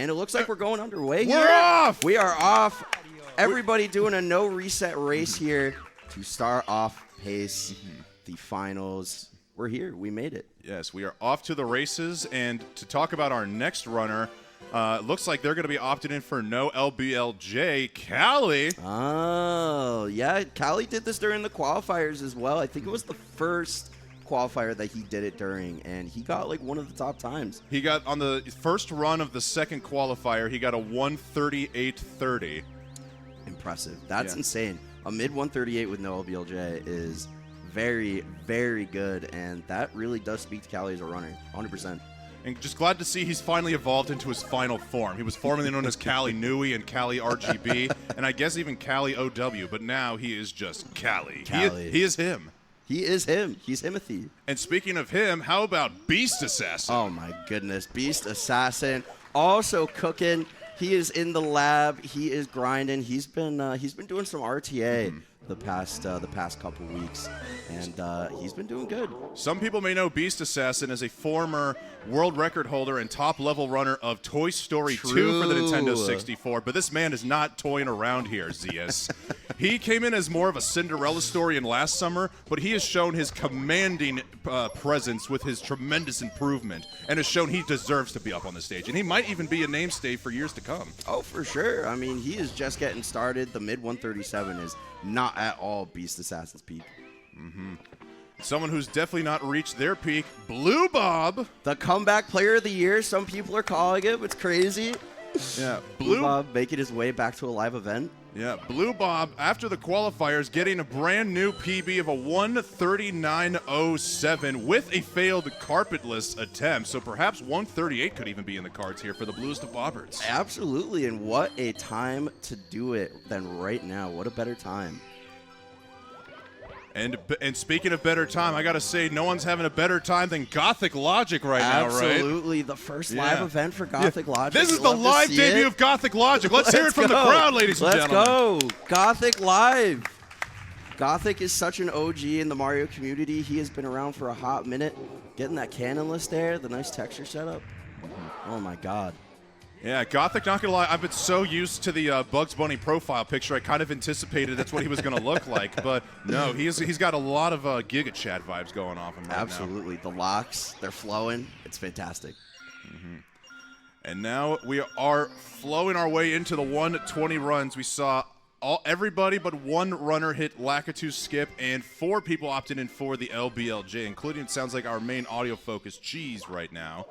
And it looks like we're going underway here. We're off! We are off. Everybody doing a no reset race here to start off pace. The finals. We're here. We made it. Yes, we are off to the races. And to talk about our next runner, it looks like they're going to be opted in for no LBLJ. Kally. Oh, yeah. Kally did this during the qualifiers as well. I think it was the first qualifier that he did it during, and he got like one of the top times. He got on the first run of the second qualifier, he got a 1:38.30. Impressive. That's insane. A mid 138 with no LBLJ is very, very good, and that really does speak to Kally as a runner, 100%. And just glad to see he's finally evolved into his final form. He was formerly known as Kally Nui and Kally RGB, and I guess even Kally OW, but now he is just Kally. He is him. He is him. He's Himothy. And speaking of him, how about Beast Assassin? Oh my goodness, Beast Assassin also cooking. He is in the lab. He is grinding. He's been doing some RTA the past couple weeks, and he's been doing good. Some people may know Beast Assassin as a former world record holder and top level runner of Toy Story 2 for the Nintendo 64, but this man is not toying around here, Zias. He came in as more of a Cinderella story in last summer, but he has shown his commanding presence with his tremendous improvement, and has shown he deserves to be up on the stage, and he might even be a namestay for years to come. Oh, for sure. I mean, he is just getting started. The mid 137 is not at all Beast Assassin's peak. Someone who's definitely not reached their peak, Bob-omb. The comeback player of the year, some people are calling it. It's crazy. Yeah, Bob-omb making his way back to a live event. Yeah, Bob-omb, after the qualifiers, getting a brand new PB of a 1:39.07 with a failed carpetless attempt. So perhaps 1:38 could even be in the cards here for the Bluest of Bobbards. Absolutely, and what a time to do it than right now. What a better time. And speaking of better time, I got to say, no one's having a better time than Gothic Logic right now, right? Absolutely. The first live event for Gothic Logic. This is the live debut of Gothic Logic. Let's hear it from the crowd, ladies and gentlemen. Let's go. Gothic Live. Gothic is such an OG in the Mario community. He has been around for a hot minute. Getting that cannonless there, the nice texture setup. Oh, my God. Yeah, Gothic, not going to lie, I've been so used to the Bugs Bunny profile picture, I kind of anticipated that's what he was going to look like. But no, he's got a lot of Giga Chat vibes going off him right Absolutely. now. The locks, they're flowing. It's fantastic. And now we are flowing our way into the 120 runs. We saw everybody but one runner hit Lakitu skip, and 4 people opted in for the LBLJ, including, it sounds like, our main audio focus, Cheese, right now.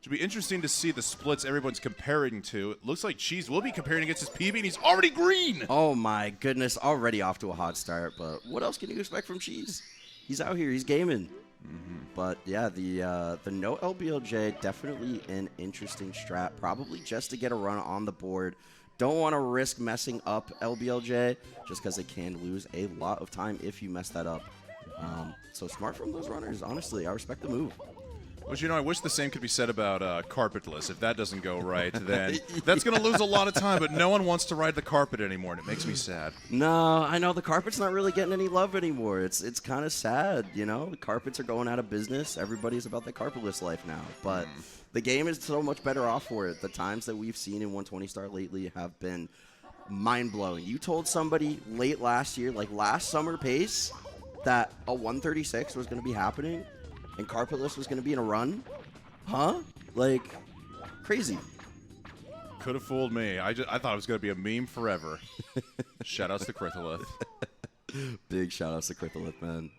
It'll be interesting to see the splits everyone's comparing to. It looks like Cheese will be comparing against his PB, and he's already green. Oh, my goodness. Already off to a hot start, but what else can you expect from Cheese? He's out here. He's gaming. But, yeah, the no LBLJ, definitely an interesting strat, probably just to get a run on the board. Don't want to risk messing up LBLJ just because it can lose a lot of time if you mess that up. So smart from those runners. Honestly, I respect the move. Well, you know, I wish the same could be said about carpetless. If that doesn't go right, then that's going to lose a lot of time, but no one wants to ride the carpet anymore, and it makes me sad. No, I know the carpet's not really getting any love anymore. It's kind of sad, you know? The carpets are going out of business. Everybody's about the carpetless life now, but the game is so much better off for it. The times that we've seen in 120 Star lately have been mind-blowing. You told somebody late last year, like last summer pace, that a 136 was going to be happening, and carpetless was going to be in a run? Huh? Like, crazy. Could have fooled me. I thought it was going to be a meme forever. Shoutouts to Critholith. Big shoutouts to Critholith, man.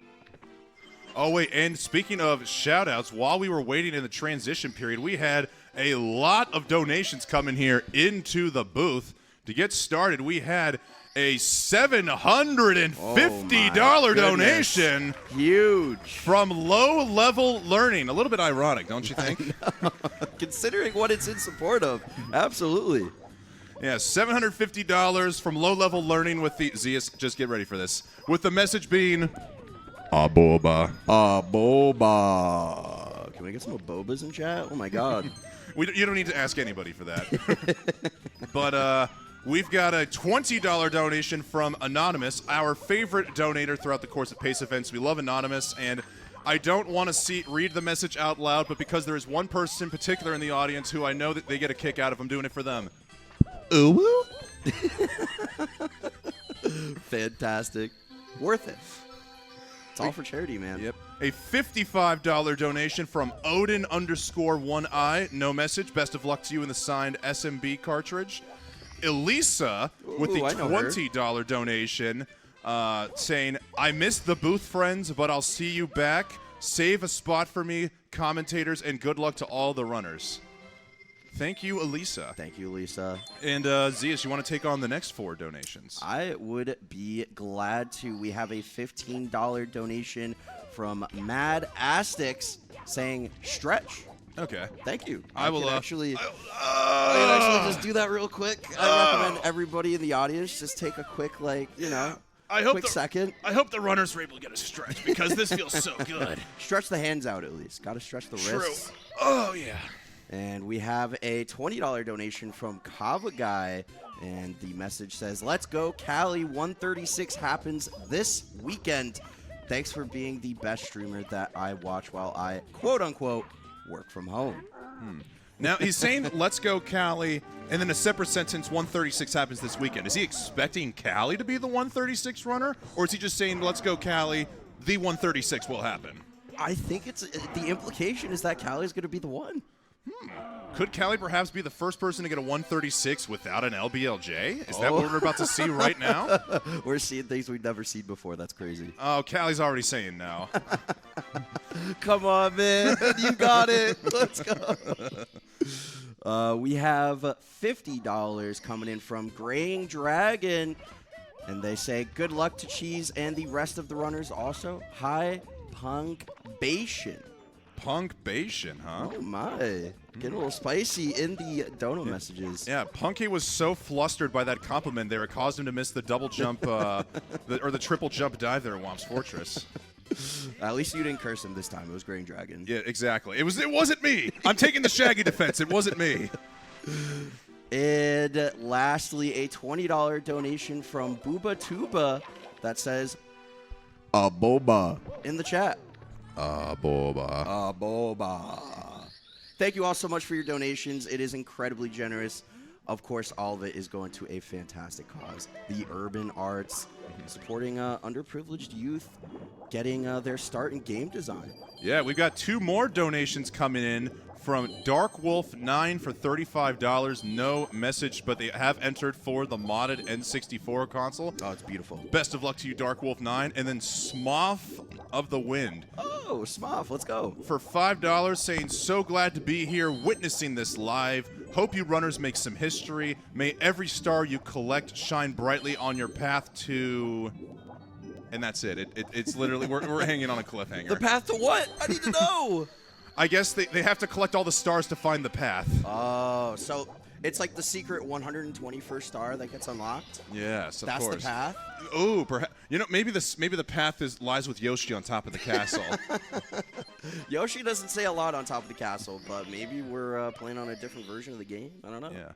Oh, wait, and speaking of shoutouts, while we were waiting in the transition period, we had a lot of donations coming here into the booth. To get started, we had a $750 donation. Huge. From Low Level Learning. A little bit ironic, don't you think? Considering what it's in support of. Absolutely. Yeah, $750 from Low Level Learning with the... Zias, just get ready for this. With the message being... Aboba. Aboba. Can we get some abobas in chat? Oh, my God. You don't need to ask anybody for that. But, we've got a $20 donation from Anonymous, our favorite donator throughout the course of PACE events. We love Anonymous, and I don't want to read the message out loud, but because there is one person in particular in the audience who I know that they get a kick out of, I'm doing it for them. Ooh. Fantastic. Worth it. It's all for charity, man. Yep. A $55 donation from Odin_1i. No message. Best of luck to you in the signed SMB cartridge. Elisa with the $20 donation saying, I missed the booth, friends, but I'll see you back. Save a spot for me, commentators, and good luck to all the runners. Thank you, Elisa. Thank you, Elisa. And Zeus, you want to take on the next 4 donations? I would be glad to. We have a $15 donation from Mad Astix saying stretch. Okay. Thank you. I can actually just do that real quick. I recommend everybody in the audience just take a quick, second. I hope the runners were able to get a stretch because this feels so good. Stretch the hands out at least. Got to stretch the wrists. True. Oh, yeah. And we have a $20 donation from Kava Guy, and the message says, let's go, Kally. 136 happens this weekend. Thanks for being the best streamer that I watch while I, quote-unquote, work from home. Now, he's saying, let's go, Kally, and then a separate sentence, 136 happens this weekend. Is he expecting Kally to be the 136 runner, or is he just saying, let's go, Kally, the 136 will happen? I think the implication is that Kally's going to be the one. Could Kally perhaps be the first person to get a 136 without an LBLJ? Is that what we're about to see right now? We're seeing things we've never seen before. That's crazy. Oh, Kally's already saying no. Come on, man. You got it. Let's go. We have $50 coming in from Graying Dragon. And they say, good luck to Cheese and the rest of the runners also. Hi, Puncayshun. Puncayshun, huh? Oh, my. Getting a little spicy in the dono messages. Yeah, Punky was so flustered by that compliment there, it caused him to miss the double jump, or the triple jump dive there at Womp's Fortress. At least you didn't curse him this time. It was Graying Dragon. Yeah, exactly. It wasn't me. I'm taking the Shaggy defense. It wasn't me. And lastly, a $20 donation from Booba Tuba that says, boba in the chat. Boba. Boba. Thank you all so much for your donations. It is incredibly generous. Of course, all of it is going to a fantastic cause. The urban arts, supporting underprivileged youth, getting their start in game design. Yeah, we've got 2 more donations coming in from Dark Wolf 9 for $35. No message, but they have entered for the modded N64 console. Oh, it's beautiful. Best of luck to you, Dark Wolf 9. And then Smoth of the Wind. Oh, Smoth, let's go. For $5, saying, so glad to be here witnessing this live. Hope you runners make some history. May every star you collect shine brightly on your path to... And that's it. It's literally, we're hanging on a cliffhanger. The path to what? I need to know. I guess they have to collect all the stars to find the path. Oh, so it's like the secret 121st star that gets unlocked? Yes, of course. course. That's the path? Oh, perhaps. You know, maybe the path lies with Yoshi on top of the castle. Yoshi doesn't say a lot on top of the castle, but maybe we're playing on a different version of the game. I don't know. Yeah.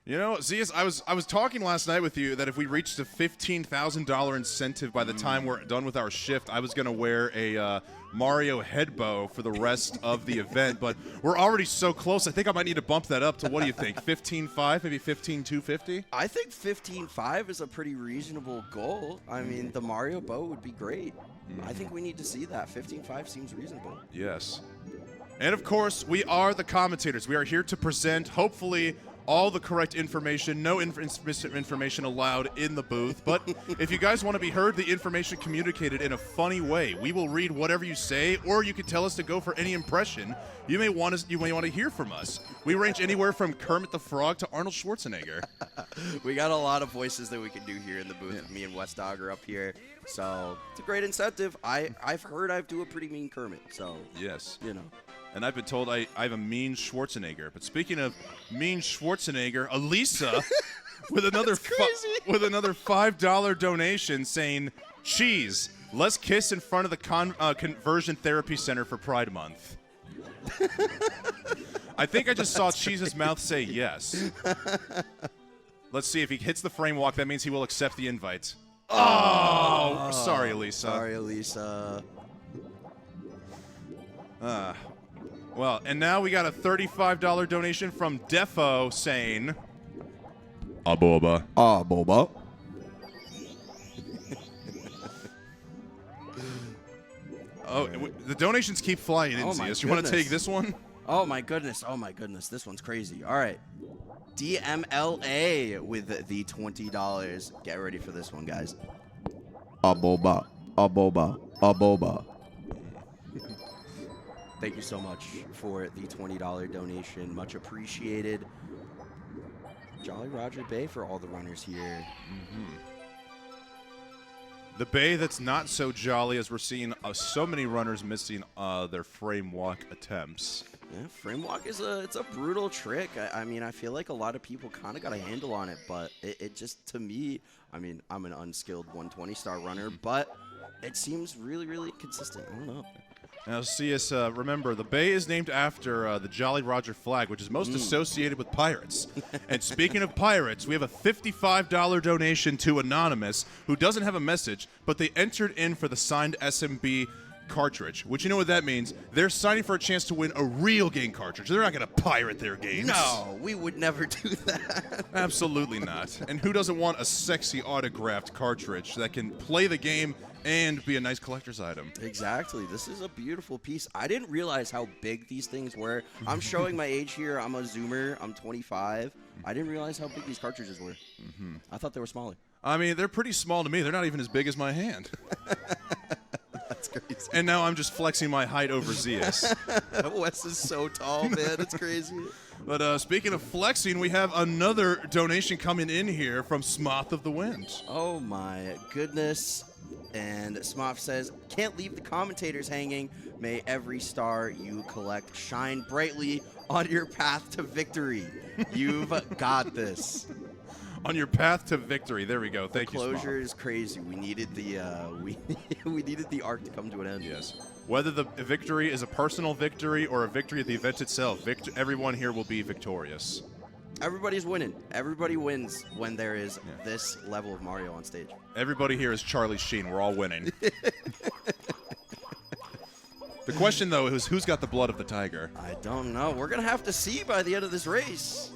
You know, Zeus, I was talking last night with you that if we reached a $15,000 incentive by the time we're done with our shift, I was going to wear a Mario head bow for the rest of the event. But we're already so close. I think I might need to bump that up to, what do you think, 15.5, maybe 15,250? I think 15.5 is a pretty reasonable goal. I mean, the Mario bow would be great. I think we need to see that. 15.5 seems reasonable. Yes. And, of course, we are the commentators. We are here to present, hopefully, all the correct information, no information allowed in the booth. But if you guys want to be heard, the information communicated in a funny way. We will read whatever you say, or you can tell us to go for any impression you may want to hear from us. We range anywhere from Kermit the Frog to Arnold Schwarzenegger. We got a lot of voices that we can do here in the booth. Yeah. Me and West Dog are up here, so it's a great incentive. I've heard I do a pretty mean Kermit, so yes, you know. And I've been told I have a mean Schwarzenegger. But speaking of mean Schwarzenegger, Elisa with another $5 donation saying, "Cheese, let's kiss in front of the conversion therapy center for Pride Month." I think I just saw Cheese's mouth say yes. Let's see if he hits the frame walk. That means he will accept the invite. Oh, sorry, Elisa. Sorry, Elisa. Well, and now we got a $35 donation from Defo saying, Aboba. Boba. Oh, the donations keep flying in, Zeus. You want to take this one? Oh my goodness. Oh my goodness. This one's crazy. All right. DMLA with the $20. Get ready for this one, guys. Aboba. Aboba. Aboba. Thank you so much for the $20 donation. Much appreciated. Jolly Roger Bay for all the runners here. The bay that's not so jolly as we're seeing so many runners missing their frame walk attempts. Yeah, frame walk is it's a brutal trick. I mean, I feel like a lot of people kind of got a handle on it, but it just, to me, I mean, I'm an unskilled 120-star runner, but it seems really, really consistent. I don't know. Now, CS, remember, the bay is named after the Jolly Roger flag, which is most associated with pirates. And speaking of pirates, we have a $55 donation to Anonymous, who doesn't have a message, but they entered in for the signed SMB cartridge, which, you know what that means? They're signing for a chance to win a real game cartridge. They're not going to pirate their games. No, we would never do that. Absolutely not. And who doesn't want a sexy autographed cartridge that can play the game and be a nice collector's item? Exactly. This is a beautiful piece. I didn't realize how big these things were. I'm showing my age here. I'm a Zoomer. I'm 25. I didn't realize how big these cartridges were. I thought they were smaller. I mean, they're pretty small to me. They're not even as big as my hand. That's crazy. And now I'm just flexing my height over Zeus. Wes is so tall, man. It's crazy. But speaking of flexing, we have another donation coming in here from Smoth of the Wind. Oh, my goodness. And Smoth says, can't leave the commentators hanging. May every star you collect shine brightly on your path to victory. You've got this. On your path to victory. There we go. Thank you, Smoth. The closure is crazy. We needed the we needed the arc to come to an end. Yes. Whether the victory is a personal victory or a victory at the event itself, everyone here will be victorious. Everybody's winning. Everybody wins when there is this level of Mario on stage. Everybody here is Charlie Sheen. We're all winning. The question, though, is who's got the blood of the tiger? I don't know. We're going to have to see by the end of this race.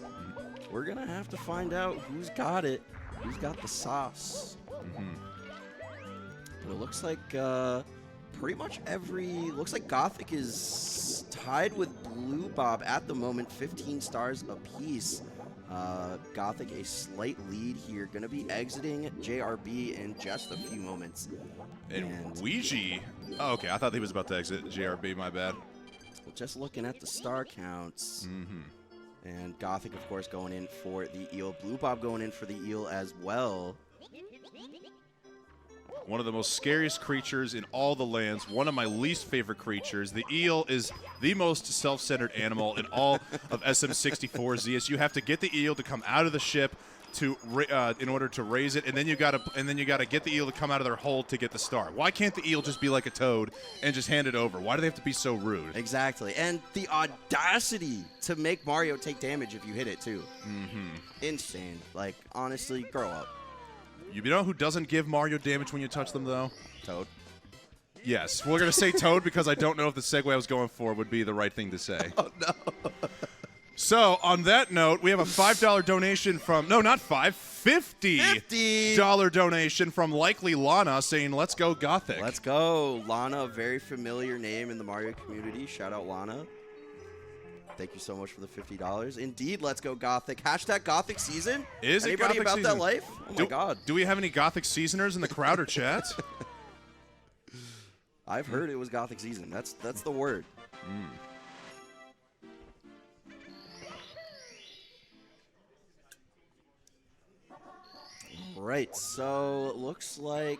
We're going to have to find out who's got it, who's got the sauce. But it looks like pretty much looks like Gothic is tied with Blue Bob at the moment, 15 stars apiece. Gothic a slight lead here, going to be exiting JRB in just a few moments. And Weegee, oh, okay, I thought he was about to exit JRB, my bad. Just looking at the star counts. And Gothic, of course, going in for the eel. Blue Bob going in for the eel as well. One of the most scariest creatures in all the lands. One of my least favorite creatures. The eel is the most self-centered animal in all of SM64 Zeus. You have to get the eel to come out of the ship to in order to raise it, and then you gotta get the eel to come out of their hole to get the star. Why can't the eel just be like a toad and just hand it over? Why do they have to be so rude? Exactly, and the audacity to make Mario take damage if you hit it too. Insane. Like, honestly, grow up. You know who doesn't give Mario damage when you touch them, though? Toad. Yes, we're gonna say Toad because I don't know if the segue I was going for would be the right thing to say. Oh no. So, on that note, we have a $5 donation from, no, not $5, $50 donation from Likely Lana saying, let's go Gothic. Let's go. Lana, a very familiar name in the Mario community. Shout out Lana. Thank you so much for the $50. Indeed, let's go Gothic. Hashtag Gothic season. Is it Anybody Gothic about season? that life? Oh my God. Do we have any Gothic seasoners in the crowd or chat? I've heard it was Gothic season. That's the word. Right, so looks like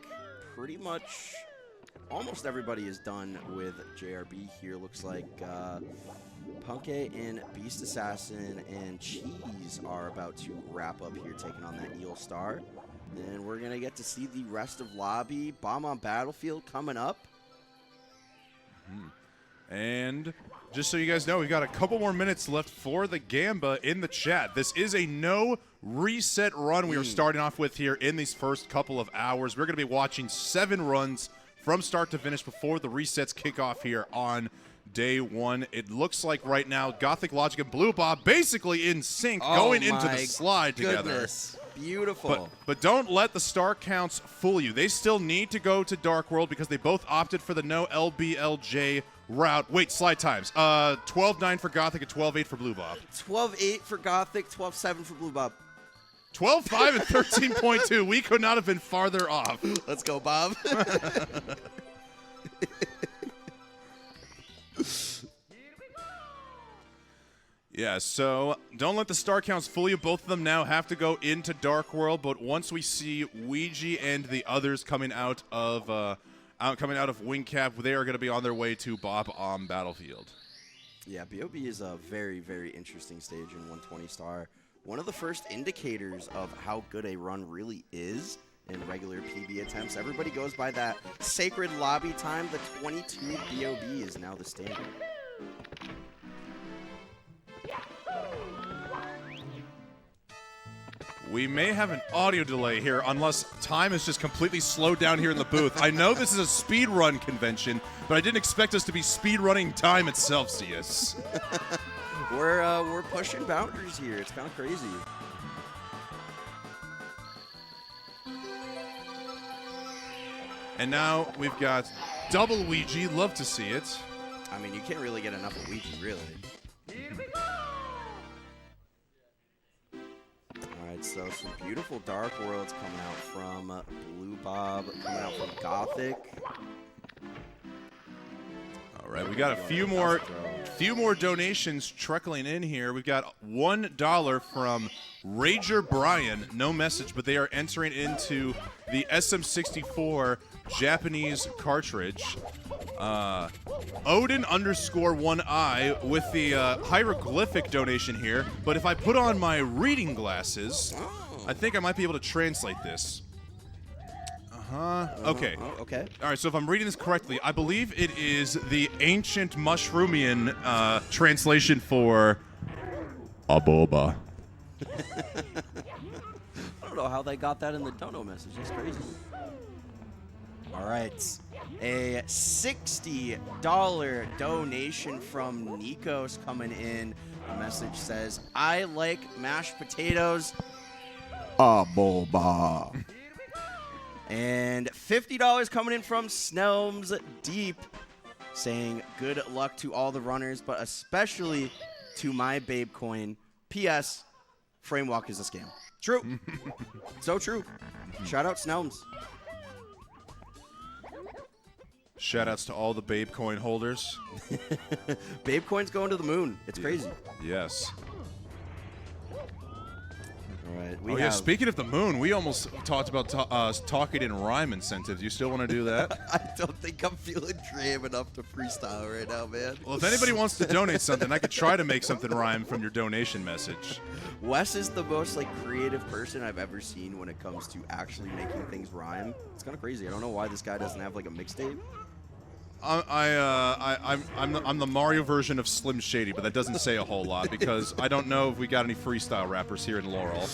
pretty much almost everybody is done with JRB here. Looks like Punke and Beast Assassin and Cheese are about to wrap up here, taking on that Eel Star. And we're going to get to see the rest of Lobby. Bob-omb Battlefield coming up. And just so you guys know, we've got a couple more minutes left for the Gamba in the chat. This is a no reset run we are starting off with here in these first couple of hours. We're going to be watching 7 runs from start to finish before the resets kick off here on day one. It looks like right now Gothic, Logic, and Blue Bob basically in sync, Oh going into the my slide goodness. together. Beautiful. But don't let the star counts fool you. They still need to go to Dark World because they both opted for the no LBLJ route. Wait, slide times. 12-9 for Gothic and 12-8 for Blue Bob. 12-8 for Gothic, 12-7 for Blue Bob. 12-5 and 13.2. We could not have been farther off. Let's go, Bob. Yeah, so don't let the star counts fool you. Both of them now have to go into Dark World, but once we see Weegee and the others coming out of Wing Cap, they are going to be on their way to Bob-omb Battlefield. Yeah, BOB is a very, very interesting stage in 120 star. One of the first indicators of how good a run really is in regular PB attempts. Everybody goes by that sacred lobby time. The 22 BOB is now the standard. We may have an audio delay here unless time is just completely slowed down here in the booth. I know this is a speed run convention, but I didn't expect us to be speed running time itself, CS. We're pushing boundaries here. It's kind of crazy. And now we've got double Weegee. Love to see it. I mean, you can't really get enough of Weegee, really. Alright, so some beautiful Dark Worlds coming out from Blue Bob, coming out from Gothic. All right, we got a few more donations trickling in here. We've got $1 from Rager Brian, no message, but they are entering into the SM64 Japanese cartridge. Odin_1i with the hieroglyphic donation here, but if I put on my reading glasses, I think I might be able to translate this. Okay. Okay. All right, so if I'm reading this correctly, I believe it is the ancient Mushroomian translation for Aboba. I don't know how they got that in the dono message. That's crazy. All right. A $60 donation from Nikos coming in. The message says, I like mashed potatoes. Aboba. And $50 coming in from Snelms Deep, saying good luck to all the runners, but especially to my babe coin. P.S. Frame walk is a scam. True. So true. Shout out Snelms. Shoutouts to all the Babe coin holders. Babe coin's going to the moon. It's crazy. Yes. All right. Oh, yeah, speaking of the moon, we almost talked about talking in rhyme incentives. You still want to do that? I don't think I'm feeling creative enough to freestyle right now, man. Well, if anybody wants to donate something, I could try to make something rhyme from your donation message. Wes is the most creative person I've ever seen when it comes to actually making things rhyme. It's kind of crazy. I don't know why this guy doesn't have a mixtape. I'm the Mario version of Slim Shady, but that doesn't say a whole lot because I don't know if we got any freestyle rappers here in Laurel.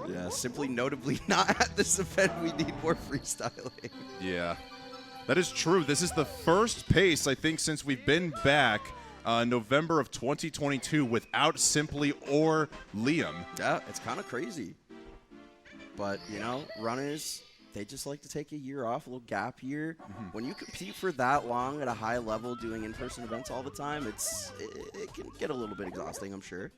Yeah, simply notably not at this event. We need more freestyling. Yeah, that is true. This is the first pace, I think, since we've been back November of 2022 without Simply or Liam. Yeah, it's kind of crazy. But, runners, they just like to take a year off, a little gap year. When you compete for that long at a high level doing in-person events all the time, it can get a little bit exhausting, I'm sure.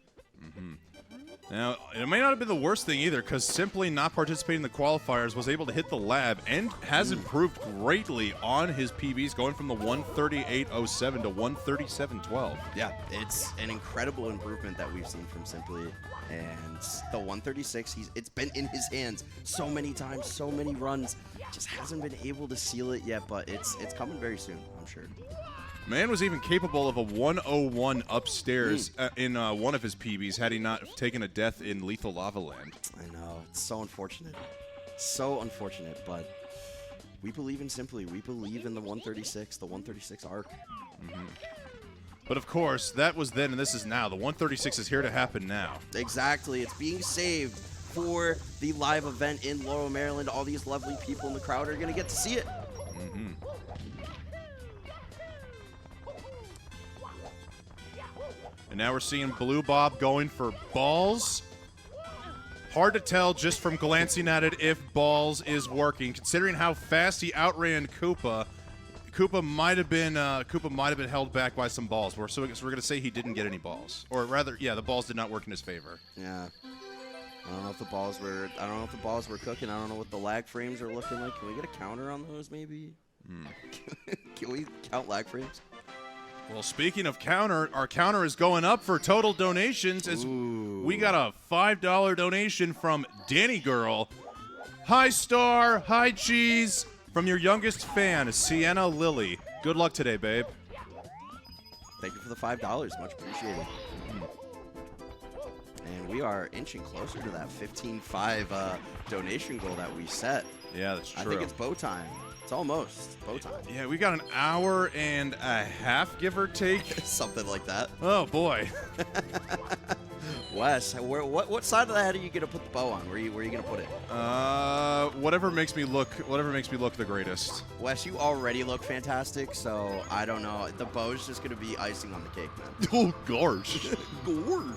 Now, it may not have been the worst thing either, because simply not participating in the qualifiers was able to hit the lab and has improved greatly on his PBs, going from the 138.07 to 137.12. Yeah, it's an incredible improvement that we've seen from Simply. And the 136, it's been in his hands so many times, so many runs. Just hasn't been able to seal it yet, but it's coming very soon, I'm sure. Man was even capable of a 101 upstairs in one of his PBs had he not taken a death in Lethal Lava Land. I know. It's so unfortunate. So unfortunate, but we believe in Simply. We believe in the 136 arc. But of course, that was then and this is now. The 136 is here to happen now. Exactly. It's being saved for the live event in Laurel, Maryland. All these lovely people in the crowd are going to get to see it. And now we're seeing Blue Bob going for balls. Hard to tell just from glancing at it if balls is working, considering how fast he outran Koopa. Koopa might have been held back by some balls. We're going to say he didn't get any balls, or rather, yeah, the balls did not work in his favor. Yeah. I don't know if the balls were. I don't know if the balls were cooking. I don't know what the lag frames are looking like. Can we get a counter on those, maybe? Can we count lag frames? Well, speaking of counter, our counter is going up for total donations as we got a $5 donation from Danny Girl. Hi, Star. Hi, Cheese. From your youngest fan, Sienna Lily. Good luck today, babe. Thank you for the $5. Much appreciated. And we are inching closer to that 15.5 donation goal that we set. Yeah, that's true. I think it's bow time. It's almost bow time. Yeah, we got an hour and a half, give or take. Something like that. Oh, boy. Wes, what side of the head are you gonna put the bow on? Where are you gonna put it? Whatever makes me look the greatest. Wes, you already look fantastic, so I don't know. The bow's just gonna be icing on the cake, man. Oh, gosh. Gorge.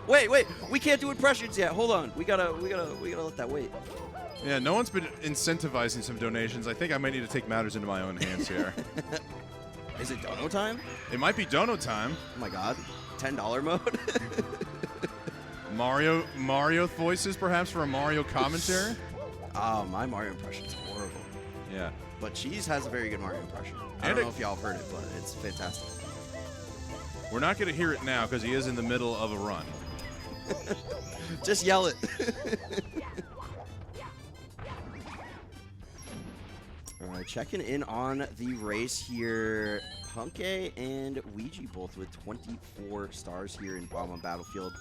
Wait, we can't do impressions yet. Hold on. We gotta let that wait. Yeah, no one's been incentivizing some donations. I think I might need to take matters into my own hands here. Is it dono time? It might be dono time. Oh my god. $10 mode? Mario voices, perhaps, for a Mario commentary? Oh, my Mario impression's horrible. Yeah. But Cheese has a very good Mario impression. I don't know if y'all heard it, but it's fantastic. We're not going to hear it now because he is in the middle of a run. Just yell it. All right, checking in on the race here. Puncay and Weegee both with 24 stars here in Bob-omb Battlefield.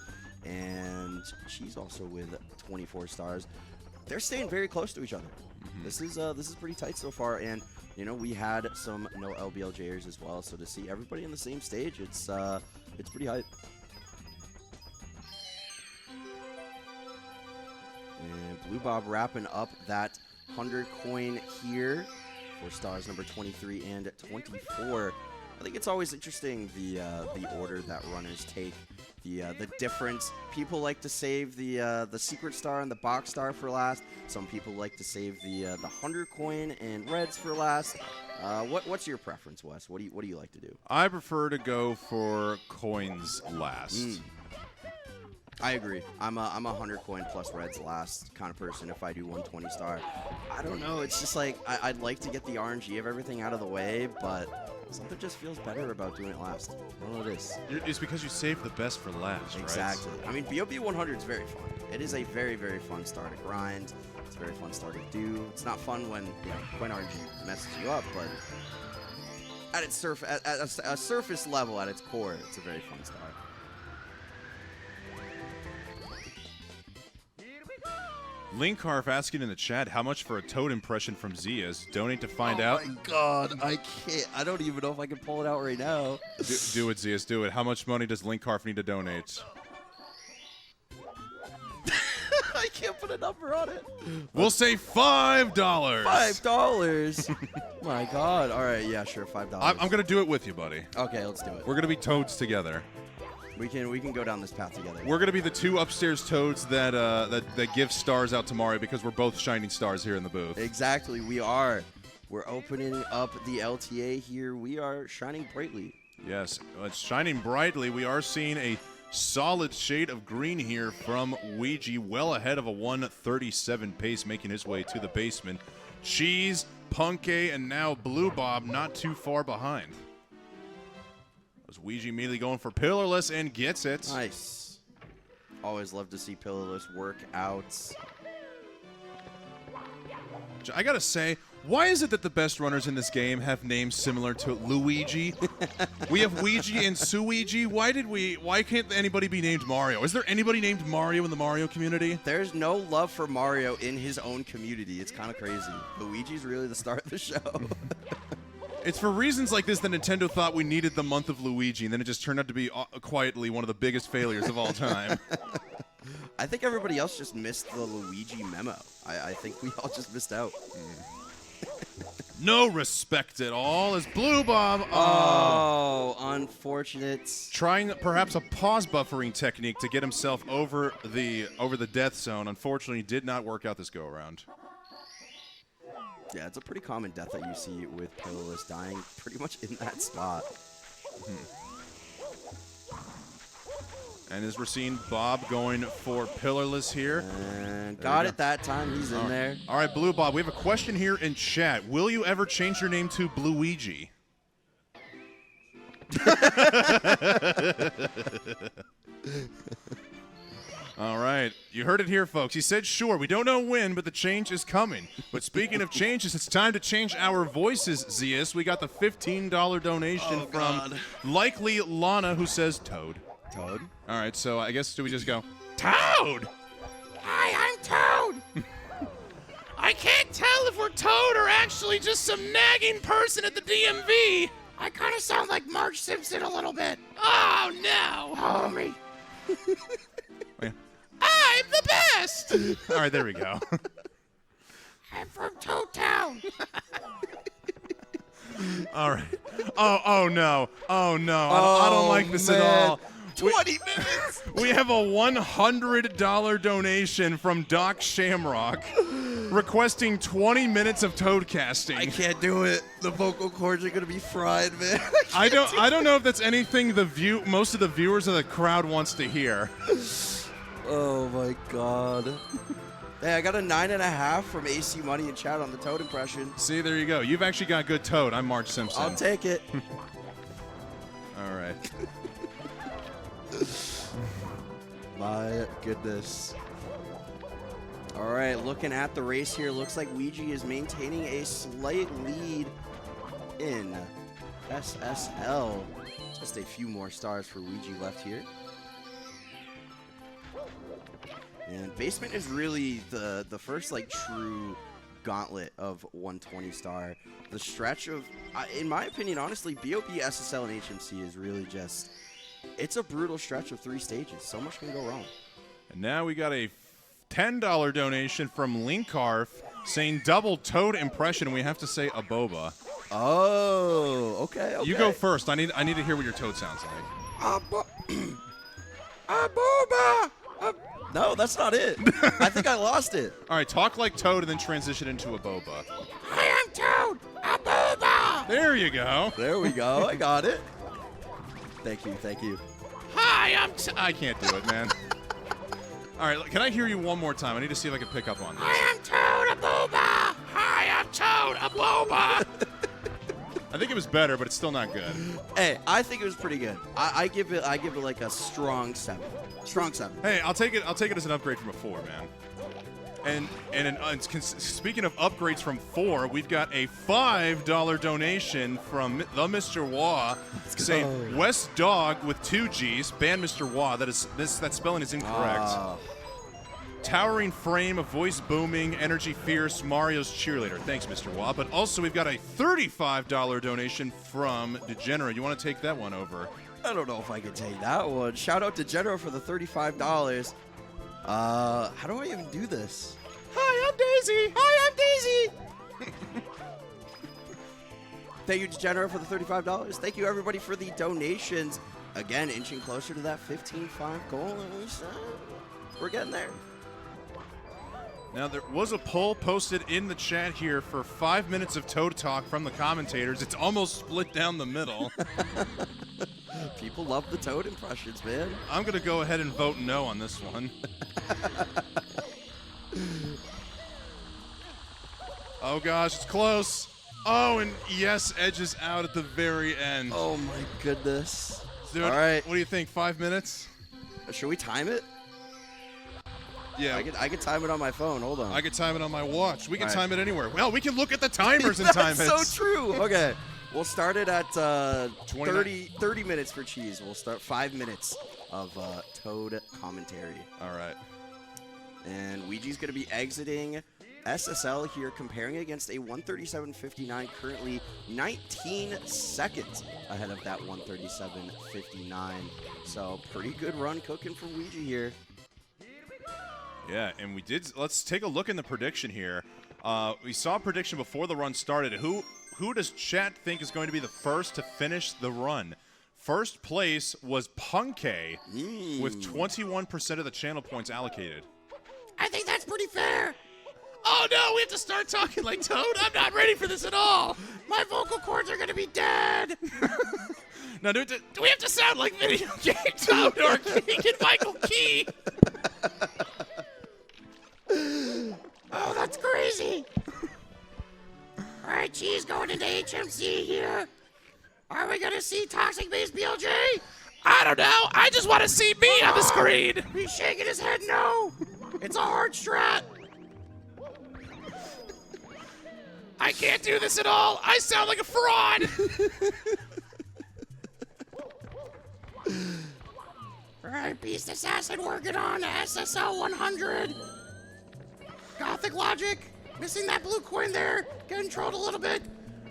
And she's also with 24 stars. They're staying very close to each other. This is pretty tight so far, and you know we had some no LBLJers as well. So to see everybody in the same stage, it's pretty hype. And Blue Bob wrapping up that 100 coin here for stars number 23 and 24. I think it's always interesting the order that runners take. The difference. People like to save the secret star and the box star for last. Some people like to save the 100 coin and reds for last. What's your preference, Wes? What do you like to do? I prefer to go for coins last. I agree. I'm a 100 coin plus reds last kind of person if I do 120 star. I don't know. It's just like I'd like to get the RNG of everything out of the way, but something just feels better about doing it last. I don't know what it is. It's because you save the best for last, Exactly. right? I mean, Bob 100 is very fun. It is a very, very fun star to grind. It's a very fun star to do. It's not fun when coin RNG messes you up, but at its at a surface level, at its core, it's a very fun star. Linkcarf asking in the chat how much for a Toad impression from Zias. Donate to find out. Oh my god, I can't. I don't even know if I can pull it out right now. Do it, Zias, do it. How much money does Linkcarf need to donate? I can't put a number on it. We'll say $5. $5. My god. All right, yeah, sure, $5. I'm going to do it with you, buddy. Okay, let's do it. We're going to be Toads together. We can go down this path together. We're going to be the two upstairs Toads that give stars out to Mario because we're both shining stars here in the booth. Exactly, we are. We're opening up the LTA here. We are shining brightly. Yes, it's shining brightly. We are seeing a solid shade of green here from Weegee, well ahead of a 137 pace, making his way to the basement. Cheese, Puncay, and now Blue Bob not too far behind. Weegee immediately going for pillarless and gets it. Nice. Always love to see pillarless work out. I gotta say, why is it that the best runners in this game have names similar to Luigi? We have Weegee and Suigi. Why can't anybody be named Mario? Is there anybody named Mario in the Mario community? There's no love for Mario in his own community. It's kind of crazy. Luigi's really the star of the show. It's for reasons like this that Nintendo thought we needed the month of Luigi, and then it just turned out to be quietly one of the biggest failures of all time. I think everybody else just missed the Luigi memo. I think we all just missed out. No respect at all as Blue Bob. Oh, unfortunate. Trying perhaps a pause buffering technique to get himself over the death zone. Unfortunately, did not work out this go around. Yeah, it's a pretty common death that you see with Pillarless dying pretty much in that spot. And as we're seeing Bob going for Pillarless here. And got it that time. He's in there. All right, Blue Bob, we have a question here in chat. Will you ever change your name to Blue Weegee? All right. You heard it here, folks. He said, sure. We don't know when, but the change is coming. But speaking of changes, it's time to change our voices, Zeus. We got the $15 donation from likely Lana, who says Toad. Toad? All right, so I guess do we just go, Toad? Hi, I'm Toad. I can't tell if we're Toad or actually just some nagging person at the DMV. I kind of sound like Marge Simpson a little bit. Oh, no. Homie. I'm the best. All right, there we go. I'm from Toad Town. All right. Oh no. Oh, no. I don't like this at all. 20 minutes. We have a $100 donation from Doc Shamrock requesting 20 minutes of Toad casting. I can't do it. The vocal cords are gonna be fried, man. I don't know if that's anything most of the viewers of the crowd wants to hear. Oh my god. Hey, I got a 9.5 from AC Money in chat on the Toad impression. See, there you go. You've actually got good Toad. I'm Marge Simpson. I'll take it. All right. My goodness. All right, looking at the race here, looks like Weegee is maintaining a slight lead in SSL. Just a few more stars for Weegee left here. And Basement is really the first like true gauntlet of 120 star. The stretch of, in my opinion, honestly, BOB, SSL, and HMC is really just, it's a brutal stretch of 3 stages. So much can go wrong. And now we got a $10 donation from Linkarf saying double Toad impression. We have to say a boba. Oh, okay. You go first. I need to hear what your Toad sounds like. A booba. No, that's not it. I think I lost it. All right, talk like Toad and then transition into a boba. Hi, I'm Toad. A booba. There you go. There we go. I got it. Thank you. Thank you. Hi, I can't do it, man. All right, can I hear you one more time? I need to see if I can pick up on this. Hi, I'm Toad. A booba. Hi, I'm Toad. A booba. I think it was better, but it's still not good. Hey, I think it was pretty good. I give it like a strong 7. Strong 7. Hey, I'll take it as an upgrade from a 4, man. And speaking of upgrades from 4, we've got a $5 donation from the Mr. Wah saying West Dog with 2 G's. Ban Mr. Wah. That spelling is incorrect. Towering frame, a voice booming, energy fierce, Mario's cheerleader. Thanks, Mr. Wah. But also we've got a $35 donation from Degenerate. You want to take that one over? I don't know if I can take that one. Shout out to General for the $35. How do I even do this? Hi, I'm Daisy. Hi, I'm Daisy. Thank you to General for the $35. Thank you, everybody, for the donations. Again, inching closer to that 15-5 goal. We're getting there. Now, there was a poll posted in the chat here for 5 minutes of Toad talk from the commentators. It's almost split down the middle. People love the Toad impressions, man. I'm going to go ahead and vote no on this one. Oh, gosh, it's close. Oh, and yes, Edge is out at the very end. Oh, my goodness. Dude, all right. What do you think, 5 minutes? Should we time it? Yeah. I can time it on my phone. Hold on. I could time it on my watch. We can All time right. it anywhere. Well, we can look at the timers and time it. That's so true. Okay. We'll start it at 30 minutes for cheese. We'll start 5 minutes of Toad commentary. All right. And Weegee's going to be exiting SSL here, comparing against a 137.59, currently 19 seconds ahead of that 137.59. So pretty good run cooking from Weegee here. Yeah, and let's take a look in the prediction here. We saw a prediction before the run started. Who does chat think is going to be the first to finish the run? First place was Punkay with 21% of the channel points allocated. I think that's pretty fair. Oh no, we have to start talking like Toad? I'm not ready for this at all. My vocal cords are gonna be dead. Now, do we have to sound like video game Toad or Keegan Michael Key? Oh, that's crazy. All right, Cheese going into HMC here. Are we gonna see Toxic Base BLJ? I don't know. I just want to see me on the screen. He's shaking his head no. It's a hard strat. I can't do this at all. I sound like a fraud. All right, Beast Assassin working on SSL 100. Gothic Logic, missing that blue coin there. Getting trolled a little bit.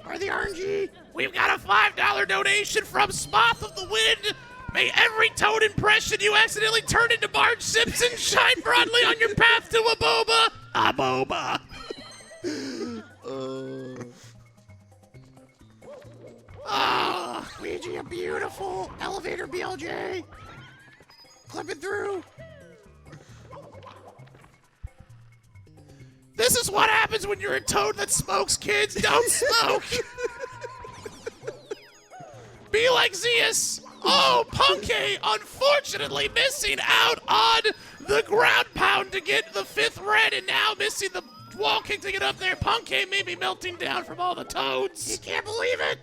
Are the RNG? We've got a $5 donation from Spoth of the Wind. May every Toad impression you accidentally turn into Marge Simpson shine broadly on your path to a boba. A boba. Weegee, a beautiful elevator BLJ. Clipping through. This is what happens when you're a Toad that smokes, kids. Don't smoke. Be like Zeus. Oh, Punkay, unfortunately missing out on the ground pound to get the 5th red, and now missing the wall kick to get up there. Punkay may be melting down from all the Toads. You can't believe it.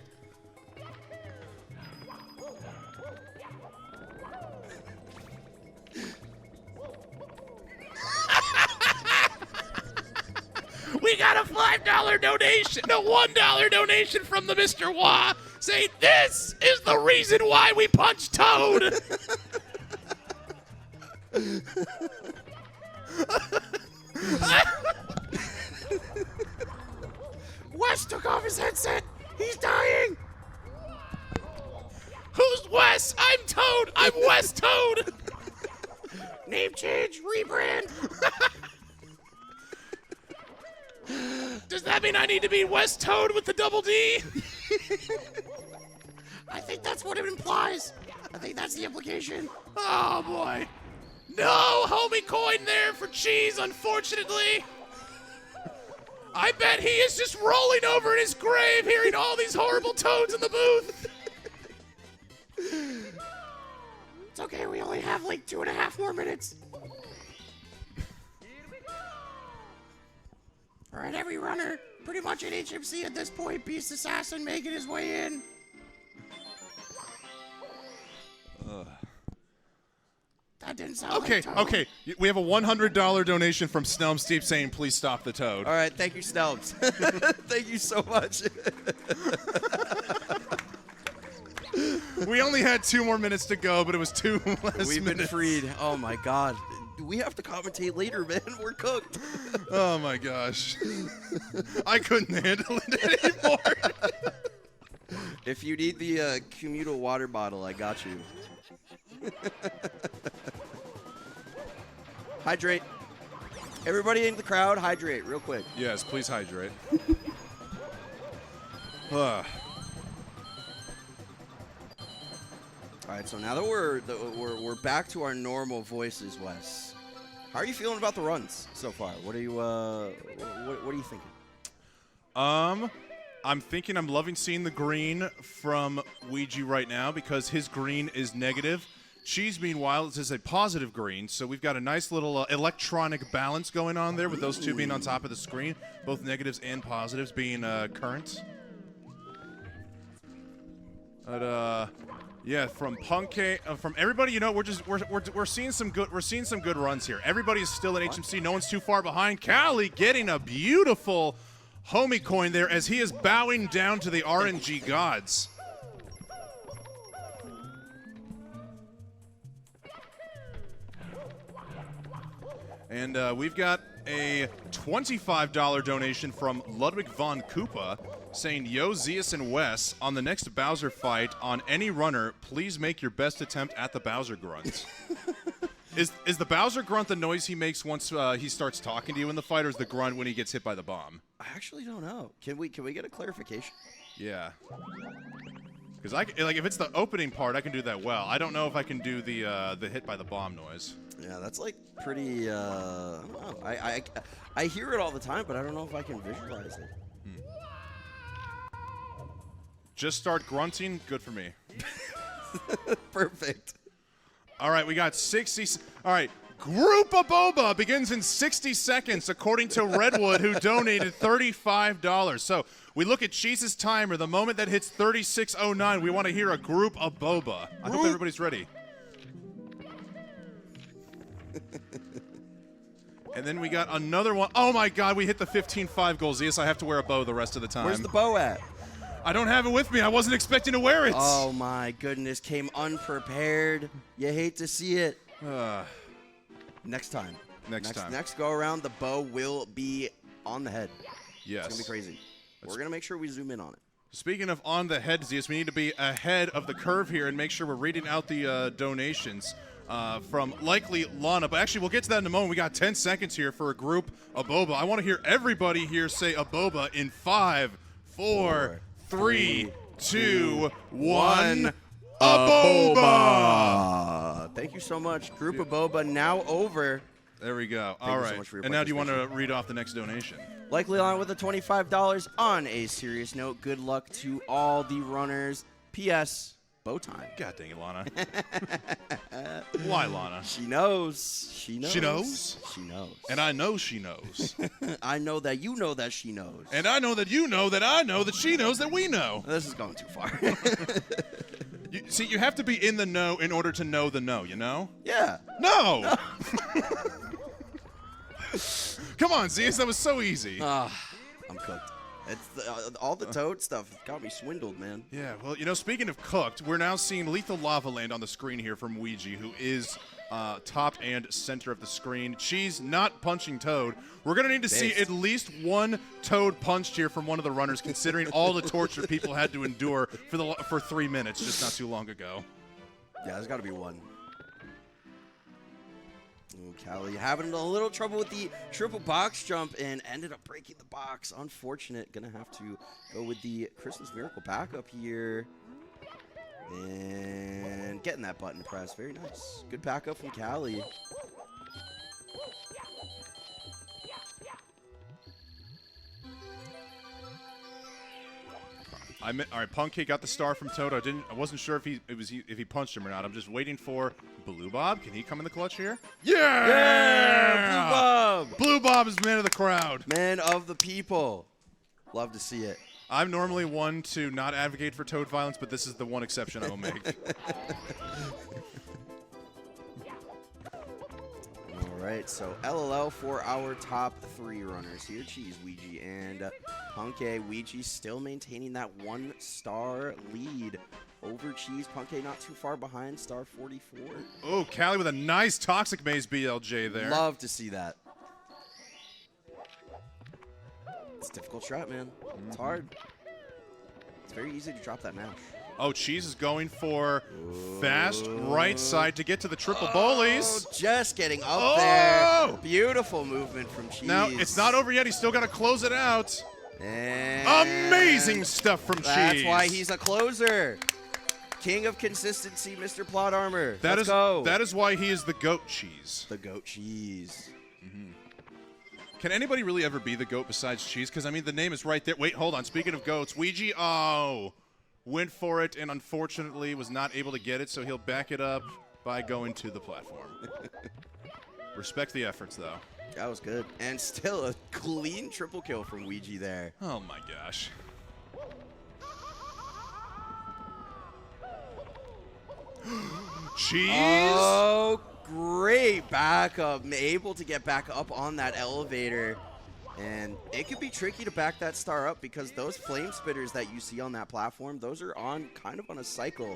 We got a $5 donation, a $1 donation from the Mr. Wah, saying this is the reason why we punch Toad. Wes took off his headset. He's dying. Who's Wes? I'm Toad. I'm Wes Toad. Name change, rebrand. Does that mean I need to be West Toad with the double D? I think that's what it implies. I think that's the implication. Oh, boy. No homie coin there for Cheese, unfortunately. I bet he is just rolling over in his grave hearing all these horrible Toads in the booth. It's okay, we only have like 2.5 more minutes. All right, every runner pretty much at HMC at this point. Beast Assassin making his way in. That didn't sound like Toad. Okay. We have a $100 donation from Snelm Steep saying, please stop the Toad. All right, thank you, Snelms. Thank you so much. We only had 2 more minutes to go, but it was 2 less minutes. We've been freed. Oh, my God. We have to commentate later, man. We're cooked. Oh, my gosh. I couldn't handle it anymore. If you need the communal water bottle, I got you. Hydrate. Everybody in the crowd, hydrate real quick. Yes, please hydrate. All right, so now that we're back to our normal voices, Wes. How are you feeling about the runs so far? What are you what are you thinking? I'm thinking I'm loving seeing the green from Weegee right now because his green is negative. Cheese, meanwhile, is a positive green, so we've got a nice little electronic balance going on there with those two being on top of the screen, both negatives and positives being current. But yeah, from Punkay, from everybody, you know, we're seeing some good runs here. Everybody's still in HMC. No one's too far behind. Kally getting a beautiful homie coin there as he is bowing down to the RNG gods. And we've got a $25 donation from Ludwig von Koopa saying, yo, Zeus and Wes, on the next Bowser fight on any runner, please make your best attempt at the Bowser grunt. Is the Bowser grunt the noise he makes once he starts talking to you in the fight, or is the grunt when he gets hit by the bomb? I actually don't know. Can we get a clarification? Yeah. Because if it's the opening part, I can do that well. I don't know if I can do the hit by the bomb noise. Yeah, that's like pretty. I don't know. I hear it all the time, but I don't know if I can visualize it. Just start grunting. Good for me. Perfect. All right, we got 60. All right, Group of Boba begins in 60 seconds, according to Redwood, who donated $35. So we look at Cheese's timer. The moment that hits 36:09, we want to hear a Group of Boba. I hope everybody's ready. And then we got another one. Oh, my God, we hit the 15-5 goals. Yes, I have to wear a bow the rest of the time. Where's the bow at? I don't have it with me. I wasn't expecting to wear it. Oh, my goodness. Came unprepared. You hate to see it. Next time. Next time. Next go around, the bow will be on the head. Yes. It's going to be crazy. We're going to make sure we zoom in on it. Speaking of on the head, Zeus, we need to be ahead of the curve here and make sure we're reading out the donations from likely Lana. But actually, we'll get to that in a moment. We got 10 seconds here for a Group of Boba. I want to hear everybody here say a Boba in 5, 4, 3, 2, 1. A Boba! Thank you so much. Group of Boba now over. There we go. Thank All you so right. much for your And now do you want to participation. read off the next donation? Likely on with the $25. On a serious note, good luck to all the runners. P.S. Bow time. God dang it, Lana. Why, Lana? She knows. She knows. She knows? She knows. And I know she knows. I know that you know that she knows. And I know that you know that I know that she knows that we know. This is going too far. See, you have to be in the know in order to know the know, you know? Yeah. No! Come on, Zeus, that was so easy. I'm cooked. It's all the Toad stuff got me swindled, man. Yeah, well, you know, speaking of cooked, we're now seeing Lethal Lava Land on the screen here from Weegee, who is top and center of the screen. Cheese not punching Toad. We're going to need to see at least one Toad punched here from one of the runners, considering all the torture people had to endure for 3 minutes just not too long ago. Yeah, there's got to be one. Ooh, Kally having a little trouble with the triple box jump and ended up breaking the box. Unfortunate. Gonna have to go with the Christmas Miracle backup here. And getting that button press. Very nice. Good backup from Kally. All right, Punky got the star from Toad. I wasn't sure if he punched him or not. I'm just waiting for Blue Bob. Can he come in the clutch here? Yeah! Yeah! Blue Bob! Blue Bob is man of the crowd. Man of the people. Love to see it. I'm normally one to not advocate for Toad violence, but this is the one exception I will make. All right, so LLL for our top 3 runners here. Cheese, Weegee, and Punky. Weegee still maintaining that 1-star lead over Cheese. Punky not too far behind, star 44. Oh, Kally with a nice Toxic Maze BLJ there. Love to see that. It's a difficult strat, man. It's hard. It's very easy to drop that mash. Oh, Cheese is going for fast right side to get to the triple bullies. Oh, just getting up there. Beautiful movement from Cheese. Now, it's not over yet. He's still got to close it out. And amazing stuff from Cheese. That's why he's a closer. King of consistency, Mr. Plot Armor. Let's go. That is why he is the GOAT Cheese. The GOAT Cheese. Can anybody really ever be the GOAT besides Cheese? Because, I mean, the name is right there. Wait, hold on. Speaking of GOATs, Weegee, went for it and unfortunately was not able to get it, so he'll back it up by going to the platform. Respect the efforts, though. That was good. And still a clean triple kill from Weegee there. Oh, my gosh. Cheese? Oh, great backup. Able to get back up on that elevator. And it could be tricky to back that star up because those flame spitters that you see on that platform, those are on kind of on a cycle.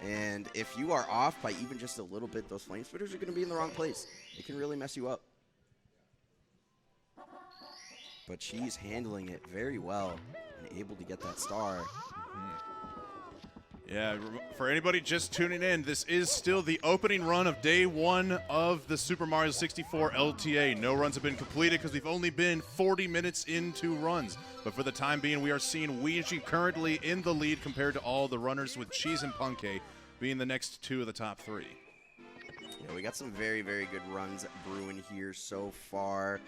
And if you are off by even just a little bit, those flame spitters are going to be in the wrong place. It can really mess you up. But Cheese handling it very well and able to get that star. Yeah, for anybody just tuning in, this is still the opening run of day 1 of the Super Mario 64 LTA. No runs have been completed because we've only been 40 minutes into runs. But for the time being, we are seeing Weegee currently in the lead compared to all the runners, with Cheese and Punkay being the next 2 of the top 3. Yeah, we got some very, very good runs brewing here so far.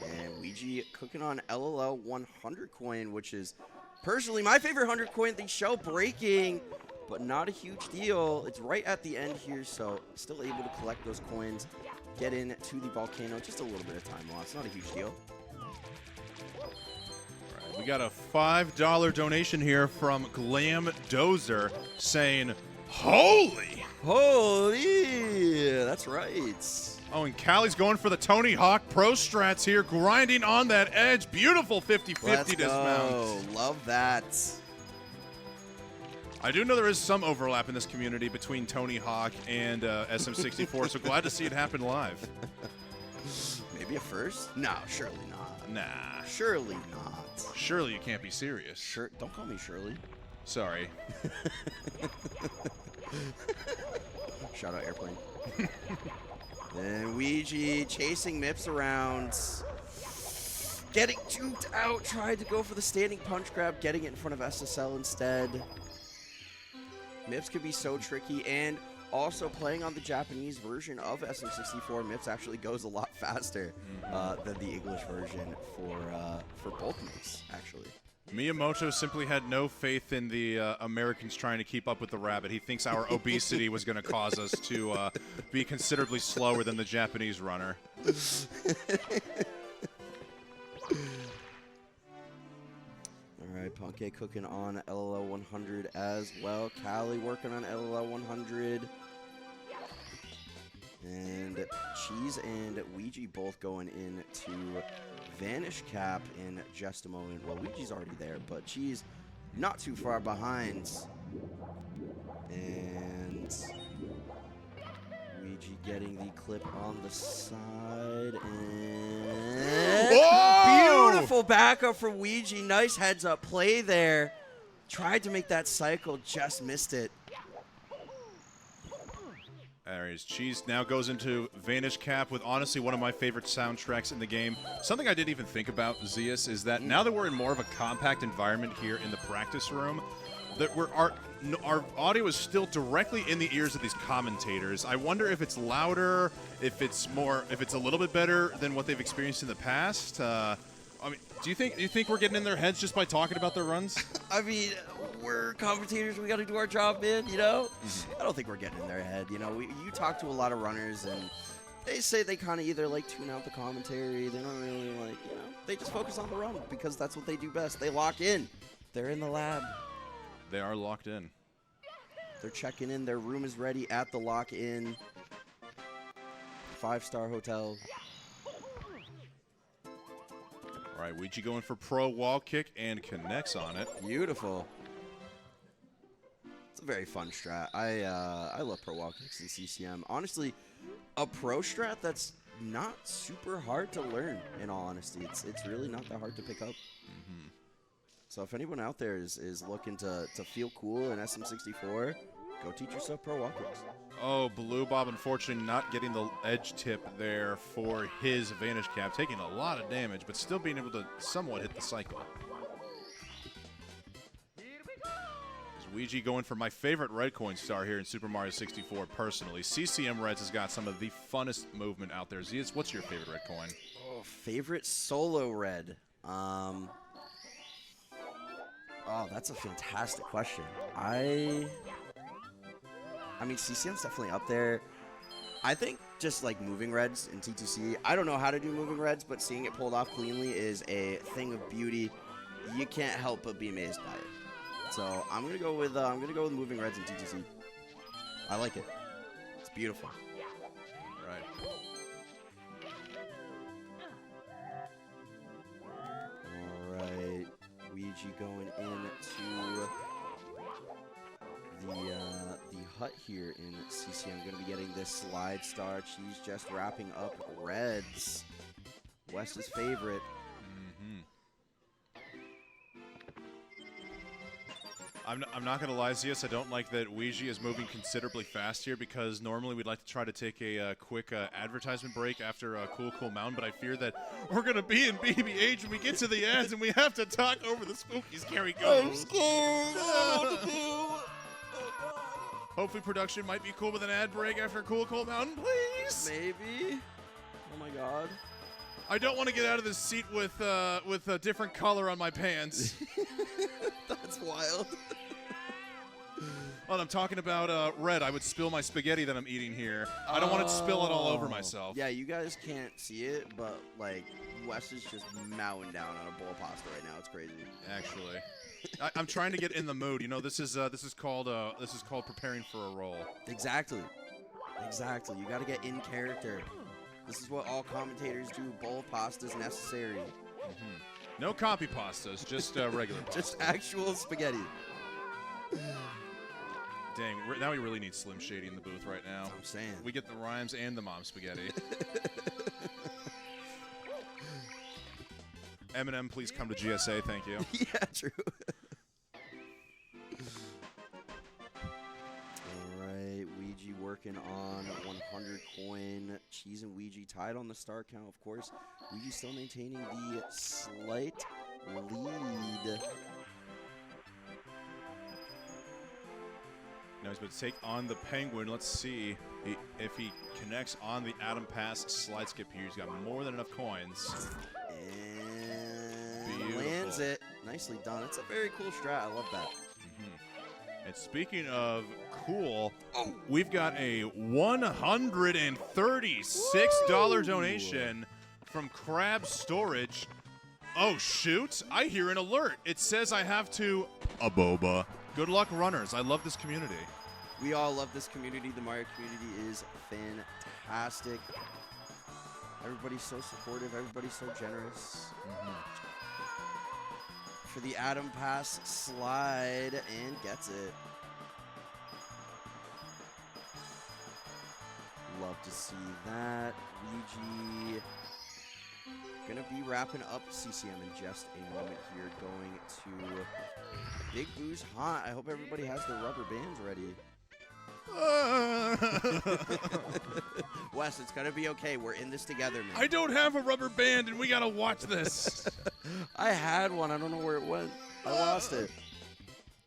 And Weegee cooking on LLL 100 coin, which is personally my favorite 100 coin. The show breaking, but not a huge deal. It's right at the end here, so still able to collect those coins, get into the volcano. Just a little bit of time loss, not a huge deal. Right, we got a $5 donation here from Glam Dozer saying, "Holy!" Holy, that's right. Oh, and Kally's going for the Tony Hawk Pro Strats here, grinding on that edge. Beautiful 50-50 dismount. Love that. I do know there is some overlap in this community between Tony Hawk and SM64, so glad to see it happen live. Maybe a first? No, surely not. Nah. Surely not. Surely you can't be serious. Sure, don't call me Shirley. Sorry. Shout out Airplane. And Weegee chasing Mips around. Getting juked out. Tried to go for the standing punch grab. Getting it in front of SSL instead. Mips could be so tricky. And also playing on the Japanese version of SM64, Mips actually goes a lot faster than the English version for both Mips, actually. Miyamoto simply had no faith in the Americans trying to keep up with the rabbit. He thinks our obesity was going to cause us to be considerably slower than the Japanese runner. All right, Punkay cooking on LLL 100 as well. Kally working on LLL 100. And Cheese and Weegee both going into Vanish Cap in just a moment. Well, Weegee's already there, but Cheese not too far behind. And Weegee getting the clip on the side. And Whoa! Beautiful backup from Weegee. Nice heads up play there. Tried to make that cycle, just missed it. There he is. Cheese now goes into Vanish Cap with honestly one of my favorite soundtracks in the game. Something I didn't even think about, Zeus, is that now that we're in more of a compact environment here in the practice room, that our audio is still directly in the ears of these commentators. I wonder if it's louder, if it's a little bit better than what they've experienced in the past. I mean, do you think we're getting in their heads just by talking about their runs? I mean, we're commentators. We got to do our job, man. You know, I don't think we're getting in their head. You know, you talk to a lot of runners, and they say they kind of either like tune out the commentary. They don't really like, you know, they just focus on the run because that's what they do best. They lock in. They're in the lab. They are locked in. They're checking in. Their room is ready at the lock-in. 5-star hotel. All right, Weegee going for pro wall kick and connects on it. Beautiful. It's a very fun strat. I love pro wall kicks in CCM. Honestly, a pro strat that's not super hard to learn, in all honesty. It's really not that hard to pick up. So if anyone out there is looking to feel cool in SM64, go teach yourself pro wall kicks. Oh, Blue Bob, unfortunately, not getting the edge tip there for his Vanish Cap, taking a lot of damage, but still being able to somewhat hit the cycle. Weegee going for my favorite red coin star here in Super Mario 64 personally. CCM Reds has got some of the funnest movement out there. Zeus, what's your favorite red coin? Oh, favorite solo red? Oh, that's a fantastic question. I mean, CCM's definitely up there. I think just like moving reds in TTC, I don't know how to do moving reds, but seeing it pulled off cleanly is a thing of beauty. You can't help but be amazed by it. So I'm gonna go with moving reds in TTC. I like it. It's beautiful. Right. All right, Weegee going into the hut here in CCM. Going to be getting this slide star. Cheese just wrapping up reds. Wes's favorite. I'm not going to lie, Zeus. I don't like that Weegee is moving considerably fast here because normally we'd like to try to take a quick advertisement break after Cool Cool Mountain, but I fear that we're going to be in BBH when we get to the ads and we have to talk over the spooky, scary ghosts. I'm scared. I don't know what to do. Hopefully production might be cool with an ad break after Cool Cool Mountain, please. Maybe. Oh my god. I don't want to get out of this seat with a different color on my pants. That's wild. Well, I'm talking about red. I would spill my spaghetti that I'm eating here. I don't want it to spill it all over myself. Yeah, you guys can't see it, but like Wes is just mowing down on a bowl of pasta right now. It's crazy. Actually, I'm trying to get in the mood. You know, this is called preparing for a role. Exactly. Exactly. You got to get in character. This is what all commentators do. Bowl of pasta is necessary. Mm-hmm. No copy pastas, just regular pasta. Just actual spaghetti. Dang, now we really need Slim Shady in the booth right now. That's what I'm saying. We get the rhymes and the mom spaghetti. Eminem, please come to GSA, thank you. Yeah, true. Alright, Weegee working on 100 coin. Cheese and Weegee tied on the star count, of course. Weegee still maintaining the slight lead. Now he's going to take on the Penguin. Let's see if he connects on the Adam Pass slide skip here. He's got more than enough coins. And Beautiful. lands it. Nicely done. It's a very cool strat. I love that. Mm-hmm. And speaking of cool, we've got a $136 donation from Crab Storage. Oh, shoot. I hear an alert. It says I have to boba. Good luck, runners. I love this community. We all love this community. The Mario community is fantastic. Everybody's so supportive. Everybody's so generous. For the Adam Pass slide and gets it. Love to see that. Weegee gonna be wrapping up CCM in just a moment here, going to Big Boo's Hot. I hope everybody has their rubber bands ready. Wes, it's gonna be okay. We're in this together, man. I don't have a rubber band, and we gotta watch this. I had one. I don't know where it went. I lost it.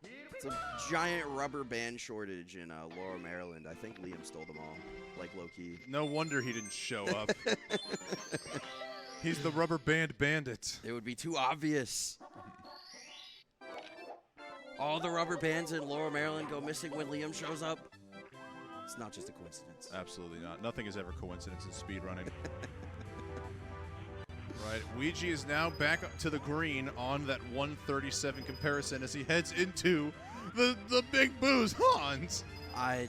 It's a giant rubber band shortage in Laurel, Maryland. I think Liam stole them all, like low-key. No wonder he didn't show up. He's the rubber band bandit. It would be too obvious. All the rubber bands in Laurel, Maryland go missing when Liam shows up. It's not just a coincidence. Absolutely not. Nothing is ever coincidence in speedrunning. Right, Weegee is now back up to the green on that 137 comparison as he heads into the Big Boo's Hans. I'm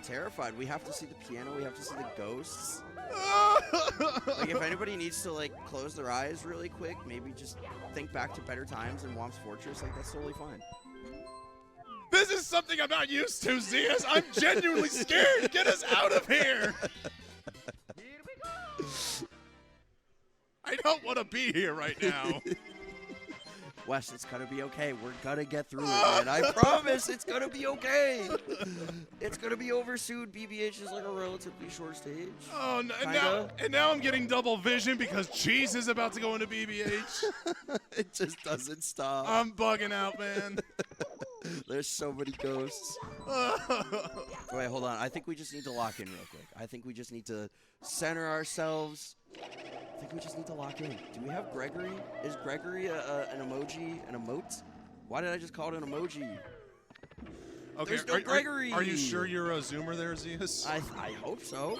terrified. We have to see the piano. We have to see the ghosts. Like, if anybody needs to, like, close their eyes really quick, maybe just think back to better times in Womp's Fortress. Like, that's totally fine. This is something I'm not used to, Zeus. I'm genuinely scared. Get us out of here. I don't want to be here right now. Wes, it's gonna be okay. We're gonna get through it, man. I promise it's gonna be okay. It's gonna be over soon. BBH is like a relatively short stage. Oh, no, Kinda. now I'm getting double vision because Cheese is about to go into BBH. It just doesn't stop. I'm bugging out, man. There's so many ghosts. Wait, hold on. I think we just need to lock in real quick. I think we just need to center ourselves. I think we just need to lock in. Do we have Gregory? Is Gregory an emoji, an emote? Why did I just call it an emoji? Okay, There's no Gregory. Are you sure you're a zoomer there, Zeus? I hope so.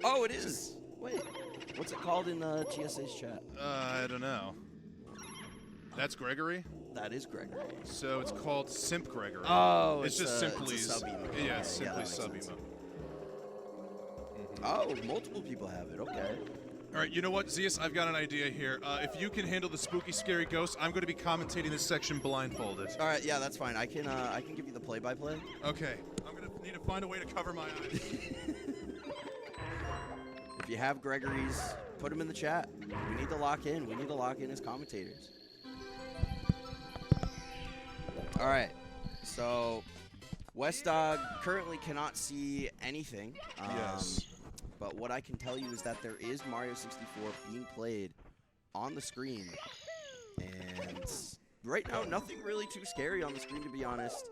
Oh, it is. Wait, what's it called in GSA's chat? I don't know. That's Gregory? That is Gregory. So it's called Simp Gregory. Oh, it's just simply it's a sub-emote. Yeah, it's simply that sub makes sense. emote. Oh, multiple people have it. Okay. All right, you know what, Zeus? I've got an idea here. If you can handle the spooky, scary ghosts, I'm going to be commentating this section blindfolded. All right, yeah, that's fine. I can give you the play-by-play. Okay, I'm going to need to find a way to cover my eyes. If you have Gregory's, put him in the chat. We need to lock in. We need to lock in as commentators. All right. So West Dog currently cannot see anything. Yes. But what I can tell you is that there is Mario 64 being played on the screen. And right now, nothing really too scary on the screen, to be honest.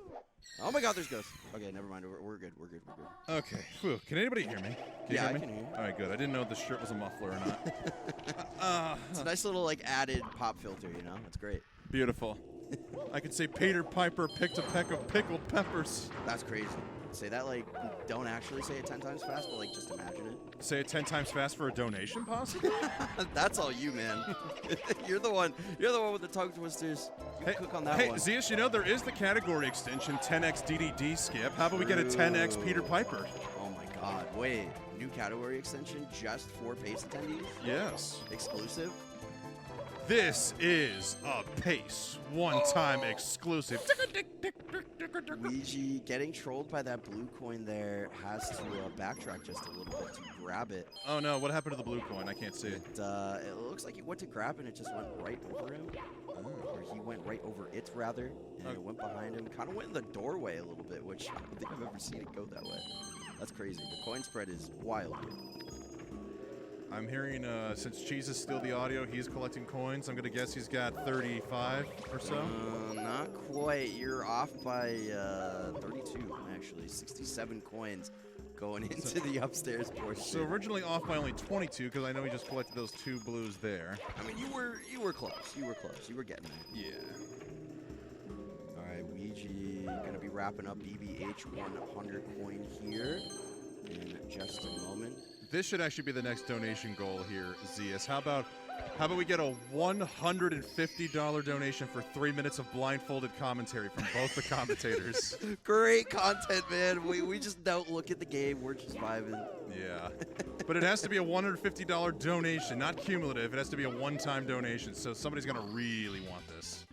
Oh my god, there's ghosts. Okay, never mind. We're good. We're good. We're good. Okay. Whew. Can anybody hear me? Can you Yeah, hear me? I can hear you. All right, good. I didn't know if the shirt was a muffler or not. It's a nice little, like, added pop filter, you know? It's great. Beautiful. I could say Peter Piper picked a peck of pickled peppers. That's crazy. Say that, like, don't actually say it 10 times fast, but, like, just imagine it. Say it 10 times fast for a donation, possibly? That's all you, man. You're the one with the tongue twisters. You cook on that one. Zeus, you know there is the category extension 10x DDD skip. How about we get a 10x Peter Piper? Oh my god. Wait. New category extension just for PACE attendees? Yes. Exclusive? This is a PACE one-time exclusive. Weegee getting trolled by that blue coin there has to backtrack just a little bit to grab it. Oh no, what happened to the blue coin? I can't see it. It looks like he went to grab it and it just went right over him. Or he went right over it, rather, and it went behind him. Kind of went in the doorway a little bit, which I don't think I've ever seen it go that way. That's crazy. The coin spread is wild. I'm hearing, since Cheese is still the audio, he's collecting coins. I'm going to guess he's got 35 or so. Not quite. You're off by 32, actually. 67 coins going into the upstairs portion. So originally off by only 22, because I know he just collected those 2 blues there. I mean, you were close. You were close. You were getting there. Yeah. All right, Weegee going to be wrapping up BBH 100 coin here in just a moment. This should actually be the next donation goal here, Zeus. How about we get a $150 donation for 3 minutes of blindfolded commentary from both the commentators? Great content, man. We just don't look at the game. We're just vibing. Yeah. But it has to be a $150 donation, not cumulative. It has to be a one-time donation, so somebody's going to really want this.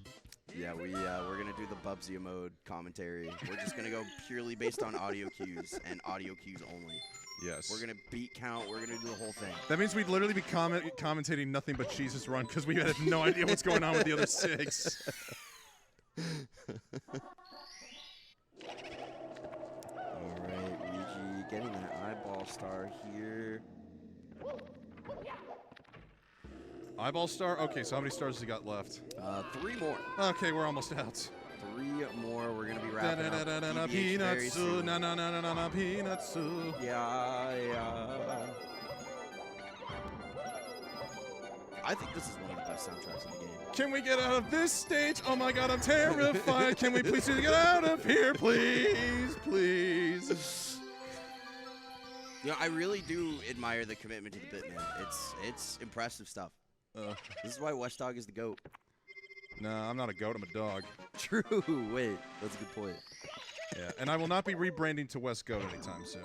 Yeah, we're going to do the Bubsy mode commentary. We're just going to go purely based on audio cues and audio cues only. Yes. We're going to beat count. We're going to do the whole thing. That means we'd literally be commentating nothing but Jesus Run because we had no idea what's going on with the other 6. All right, Weegee getting that eyeball star here. Eyeball star? Okay, so how many stars has he got left? 3 more. Okay, we're almost out. 3 more. We're going to be wrapping up BBH very soon. Yeah. I think this is one of the best soundtracks in the game. Can we get out of this stage? Oh my god, I'm terrified. Can we please get out of here, please? Please. You know, I really do admire the commitment to the bit, man. It's impressive stuff. This is why West Dog is the GOAT. No, I'm not a goat, I'm a dog. True. Wait, that's a good point. Yeah, and I will not be rebranding to West Goat anytime soon.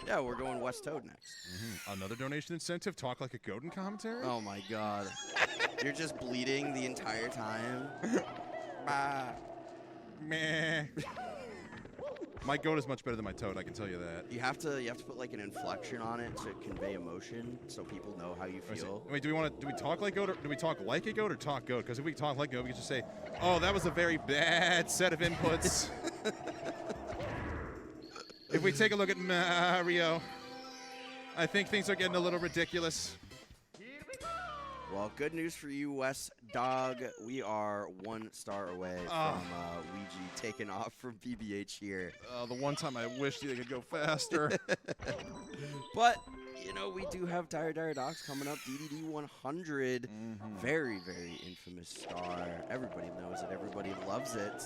Yeah, we're going West Toad next. Another donation incentive? Talk like a goat in commentary? Oh my god. You're just bleeding the entire time. Bah. Meh. My goat is much better than my toad, I can tell you that. You have to put like an inflection on it to convey emotion so people know how you feel. Wait, do we talk like goat or do we talk like a goat or talk goat? Because if we talk like goat, we can just say, "Oh, that was a very bad set of inputs." If we take a look at Mario, I think things are getting a little ridiculous. Well, good news for you, West Dog. We are 1 star away from Weegee taking off from BBH here. The one time I wish they could go faster. But, you know, we do have Dire Docs coming up. DDD 100. Very, very infamous star. Everybody knows it. Everybody loves it.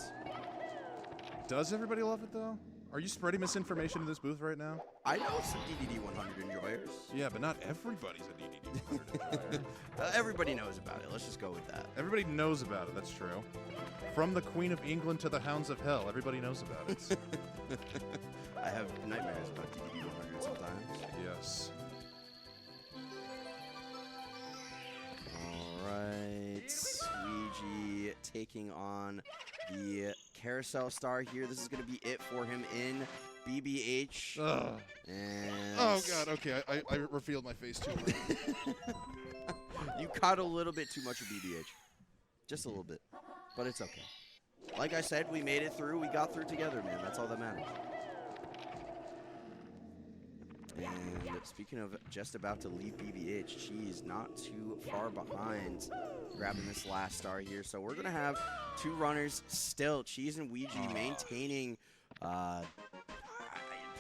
Does everybody love it, though? Are you spreading misinformation in this booth right now? I know some DDD 100 enjoyers. Yeah, but not everybody's a DDD 100 enjoyer. Everybody knows about it. Let's just go with that. Everybody knows about it, that's true. From the Queen of England to the Hounds of Hell, everybody knows about it. I have nightmares about DDD 100 sometimes. Yes. All right. Weegee taking on the Carousel Star here. This is going to be it for him in BBH. And oh, God. Okay, I revealed my face too early. You caught a little bit too much of BBH. Just a little bit. But it's okay. like I said, we made it through. We got through together, man. That's all that matters. And speaking of just about to leave BBH, Cheese not too far behind, grabbing this last star here. So we're going to have two runners still, Cheese and Weegee, maintaining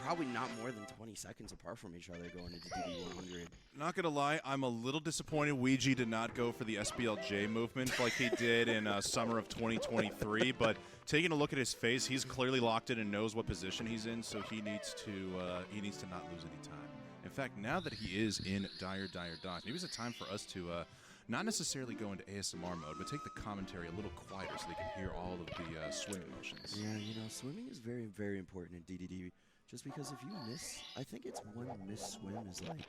probably not more than 20 seconds apart from each other going into DD100. Not gonna lie, I'm a little disappointed Weegee did not go for the SBLJ movement like he did in summer of 2023. But taking a look at his face, he's clearly locked in and knows what position he's in, so he needs to not lose any time. In fact, now that he is in Dire Docks, maybe it's a time for us to not necessarily go into ASMR mode, but take the commentary a little quieter so they can hear all of the swimming motions. Yeah, you know, swimming is very, very important in DDD. Just because if you miss, I think it's one missed swim is like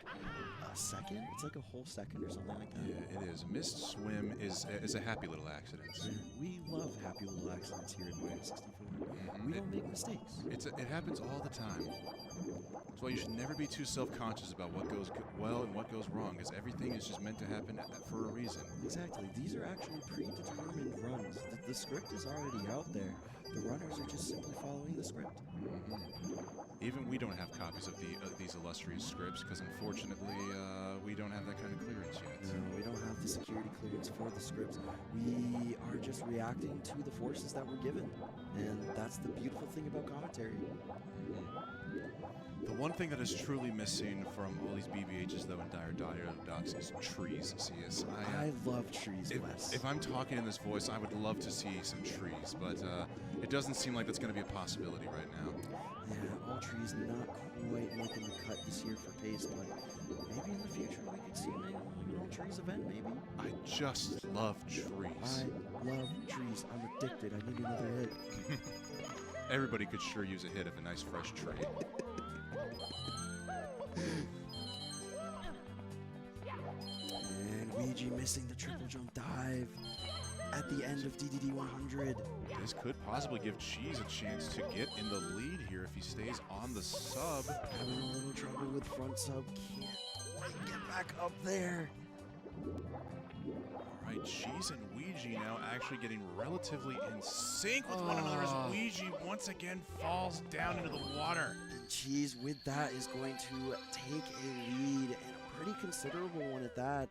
a second. It's like a whole second or something like that. Yeah, it is. A missed swim is a happy little accident. Yeah, we love happy little accidents here in Mario 64. We don't make mistakes. It happens all the time. That's why you should never be too self-conscious about what goes well and what goes wrong, because everything is just meant to happen for a reason. Exactly. These are actually predetermined runs. The script is already out there. The runners are just simply following the script. Even we don't have copies of these illustrious scripts, because unfortunately we don't have that kind of clearance yet. No, we don't have the security clearance for the scripts. We are just reacting to the forces that we're given. And that's the beautiful thing about commentary. The one thing that is truly missing from all these BBHs, though, in Dire Docks is trees, CS. I love trees, Wes. If I'm talking in this voice, I would love to see some trees, but it doesn't seem like that's going to be a possibility right now. Yeah, all trees not quite making the cut this year for pace, but maybe in the future we could see maybe an all trees event, maybe. I just love trees. I love trees. I'm addicted. I need another hit. Everybody could sure use a hit of a nice fresh tree. And Weegee missing the triple jump dive at the end of DDD 100. This could possibly give Cheese a chance to get in the lead here if he stays on the sub. Having a little trouble with front sub. Can't quite get back up there. All right, Cheese and Weegee now actually getting relatively in sync with one another as Weegee once again falls down into the water. And Cheese with that is going to take a lead, and a pretty considerable one at that.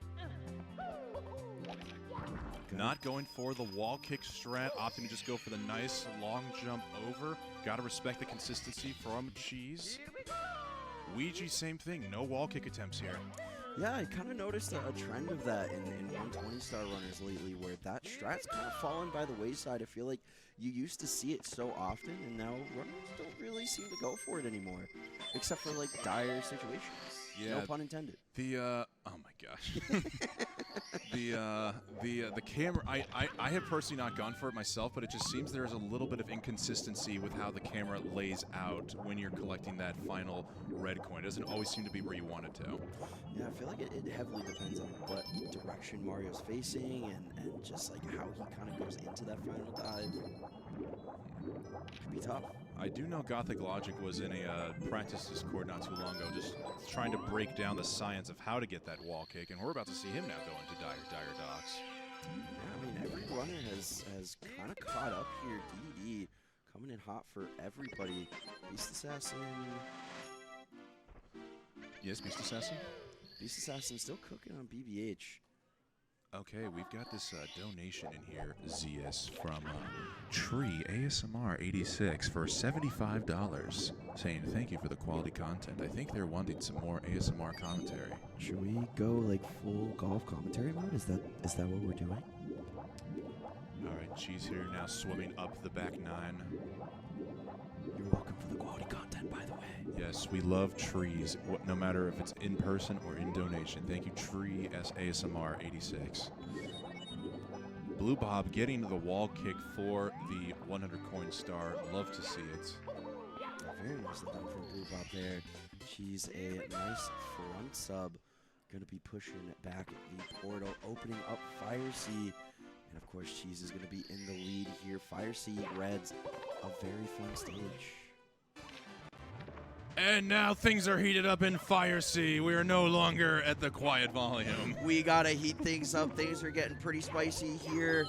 Not going for the wall kick strat, opting to just go for the nice long jump over. Gotta respect the consistency from Cheese. Weegee, same thing, no wall kick attempts here. Yeah, I kind of noticed a trend of that in 120-star runners lately, where that strat's kind of fallen by the wayside. I feel like you used to see it so often, and now runners don't really seem to go for it anymore, except for like dire situations. Yeah, no pun intended. Oh my gosh. the camera, I have personally not gone for it myself, but it just seems there's a little bit of inconsistency with how the camera lays out when you're collecting that final red coin. It doesn't always seem to be where you want it to. Yeah, I feel like it heavily depends on what direction Mario's facing and just like how he kind of goes into that final dive. Could be tough. I do know Gothic Logic was in a practice Discord not too long ago, just trying to break down the science of how to get that wall kick, and we're about to see him now go into Dire Docks. Yeah, I mean, every runner has kind of caught up here. DD coming in hot for everybody. Beast Assassin. Yes, Beast Assassin? Beast Assassin still cooking on BBH. Okay, we've got this donation in here, ZS, from Tree ASMR 86 for $75, saying thank you for the quality content. I think they're wanting some more ASMR commentary. Should we go like full golf commentary mode? Is that what we're doing? All right, Cheese here now swimming up the back nine. You're welcome for the quality content, by the way. Yes, we love trees, no matter if it's in person or in donation. Thank you, Tree ASMR 86. Blue Bob getting the wall kick for the 100 coin star. Love to see it. Very nicely done from Blue Bob there. She's a nice front sub. Going to be pushing back the portal, opening up Fire Sea. And of course, Cheese is going to be in the lead here. Fire Sea Reds, a very fun stage. And now things are heated up in Fire Sea. We are no longer at the quiet volume. We got to heat things up. Things are getting pretty spicy here.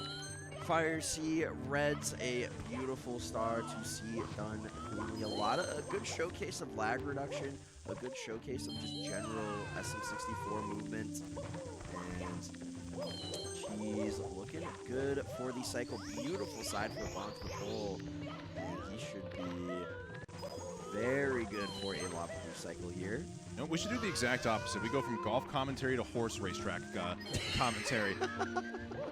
Fire C reds a beautiful star to see it done cleanly. A good showcase of lag reduction, a good showcase of just general SM64 movement, and she's looking good for the cycle. Beautiful side flip onto the pole, and he should be very good for a lava boost cycle here. No, we should do the exact opposite. We go from golf commentary to horse racetrack commentary.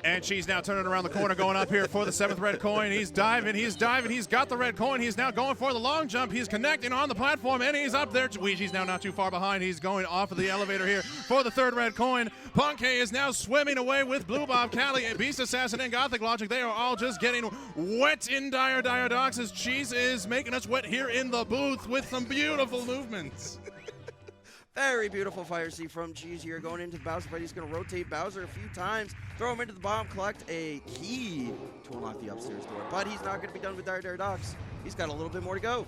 And she's now turning around the corner, going up here for the 7th red coin. He's diving, he's got the red coin. He's now going for the long jump. He's connecting on the platform, and he's up there. Weegee's now not too far behind. He's going off of the elevator here for the 3rd red coin. Puncay is now swimming away with Bob-omb, Kally, Beast Assassin, and Gothic Logic. They are all just getting wet in Dire Docks as Cheese is making us wet here in the booth with some beautiful movements. Very beautiful Fire C from Cheese here, going into the Bowser fight. He's going to rotate Bowser a few times, throw him into the bomb, collect a key to unlock the upstairs door. But he's not going to be done with Dire Docks. He's got a little bit more to go.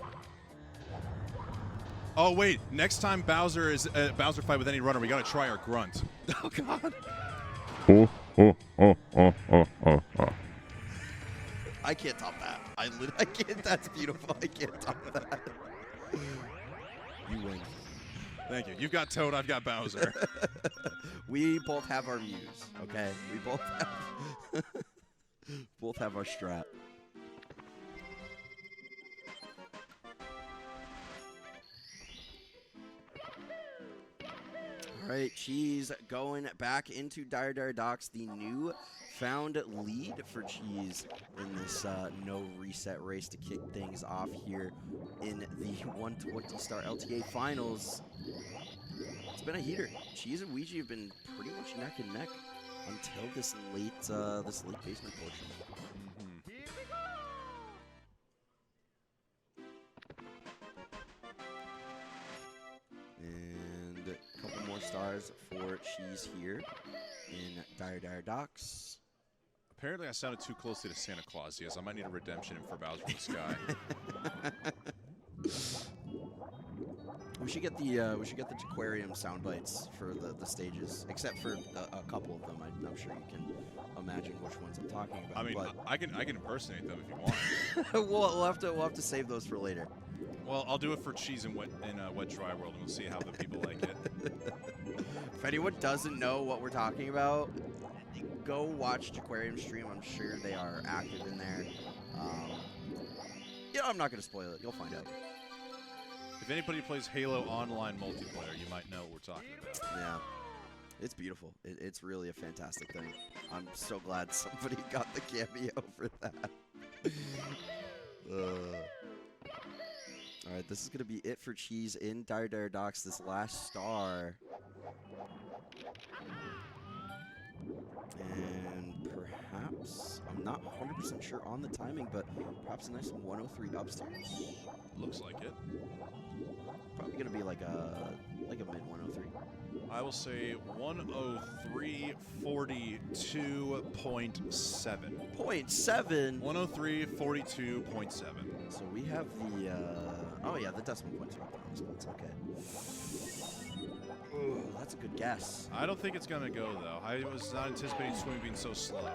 Oh wait, next time Bowser is Bowser fight with any runner, we got to try our grunt. Oh God. I can't top that. I can't. That's beautiful. I can't top that. You win. Thank you. You've got Toad, I've got Bowser. We both have our muse, okay? We both have both have our strat. All right, Cheese going back into Dire Docks, the new found lead for Cheese in this no reset race to kick things off here in the 120-star LTA finals. It's been a heater. Cheese and Weegee have been pretty much neck and neck until this late basement portion. And a couple more stars for Cheese here in Dire Docks. Apparently I sounded too closely to Santa Claus. Yes, I might need a redemption for Bowser in the Sky. We should get the Jaquarium sound bites for the stages, except for a couple of them. I'm sure you can imagine which ones I'm talking about. I mean, but I can impersonate them if you want. we'll have to save those for later. Well, I'll do it for Cheese and Wet Dry World, and we'll see how the people like it. If anyone doesn't know what we're talking about, go watch Jaquarium stream. I'm sure they are active in there. Yeah, I'm not going to spoil it. You'll find out. If anybody plays Halo online multiplayer, you might know what we're talking about. Yeah. It's beautiful. It's really a fantastic thing. I'm so glad somebody got the cameo for that. All right, this is going to be it for Cheese in Dire Docks, this last star. And perhaps, I'm not 100% sure on the timing, but perhaps a nice 103 upstairs. Looks like it. Probably going to be like a mid 103. I will say 103.42.7. 0.7? 103.42.7. So we have the, oh yeah, the decimal points are up on this one. It's okay. Ooh, that's a good guess. I don't think it's going to go, though. I was not anticipating swimming being so slow.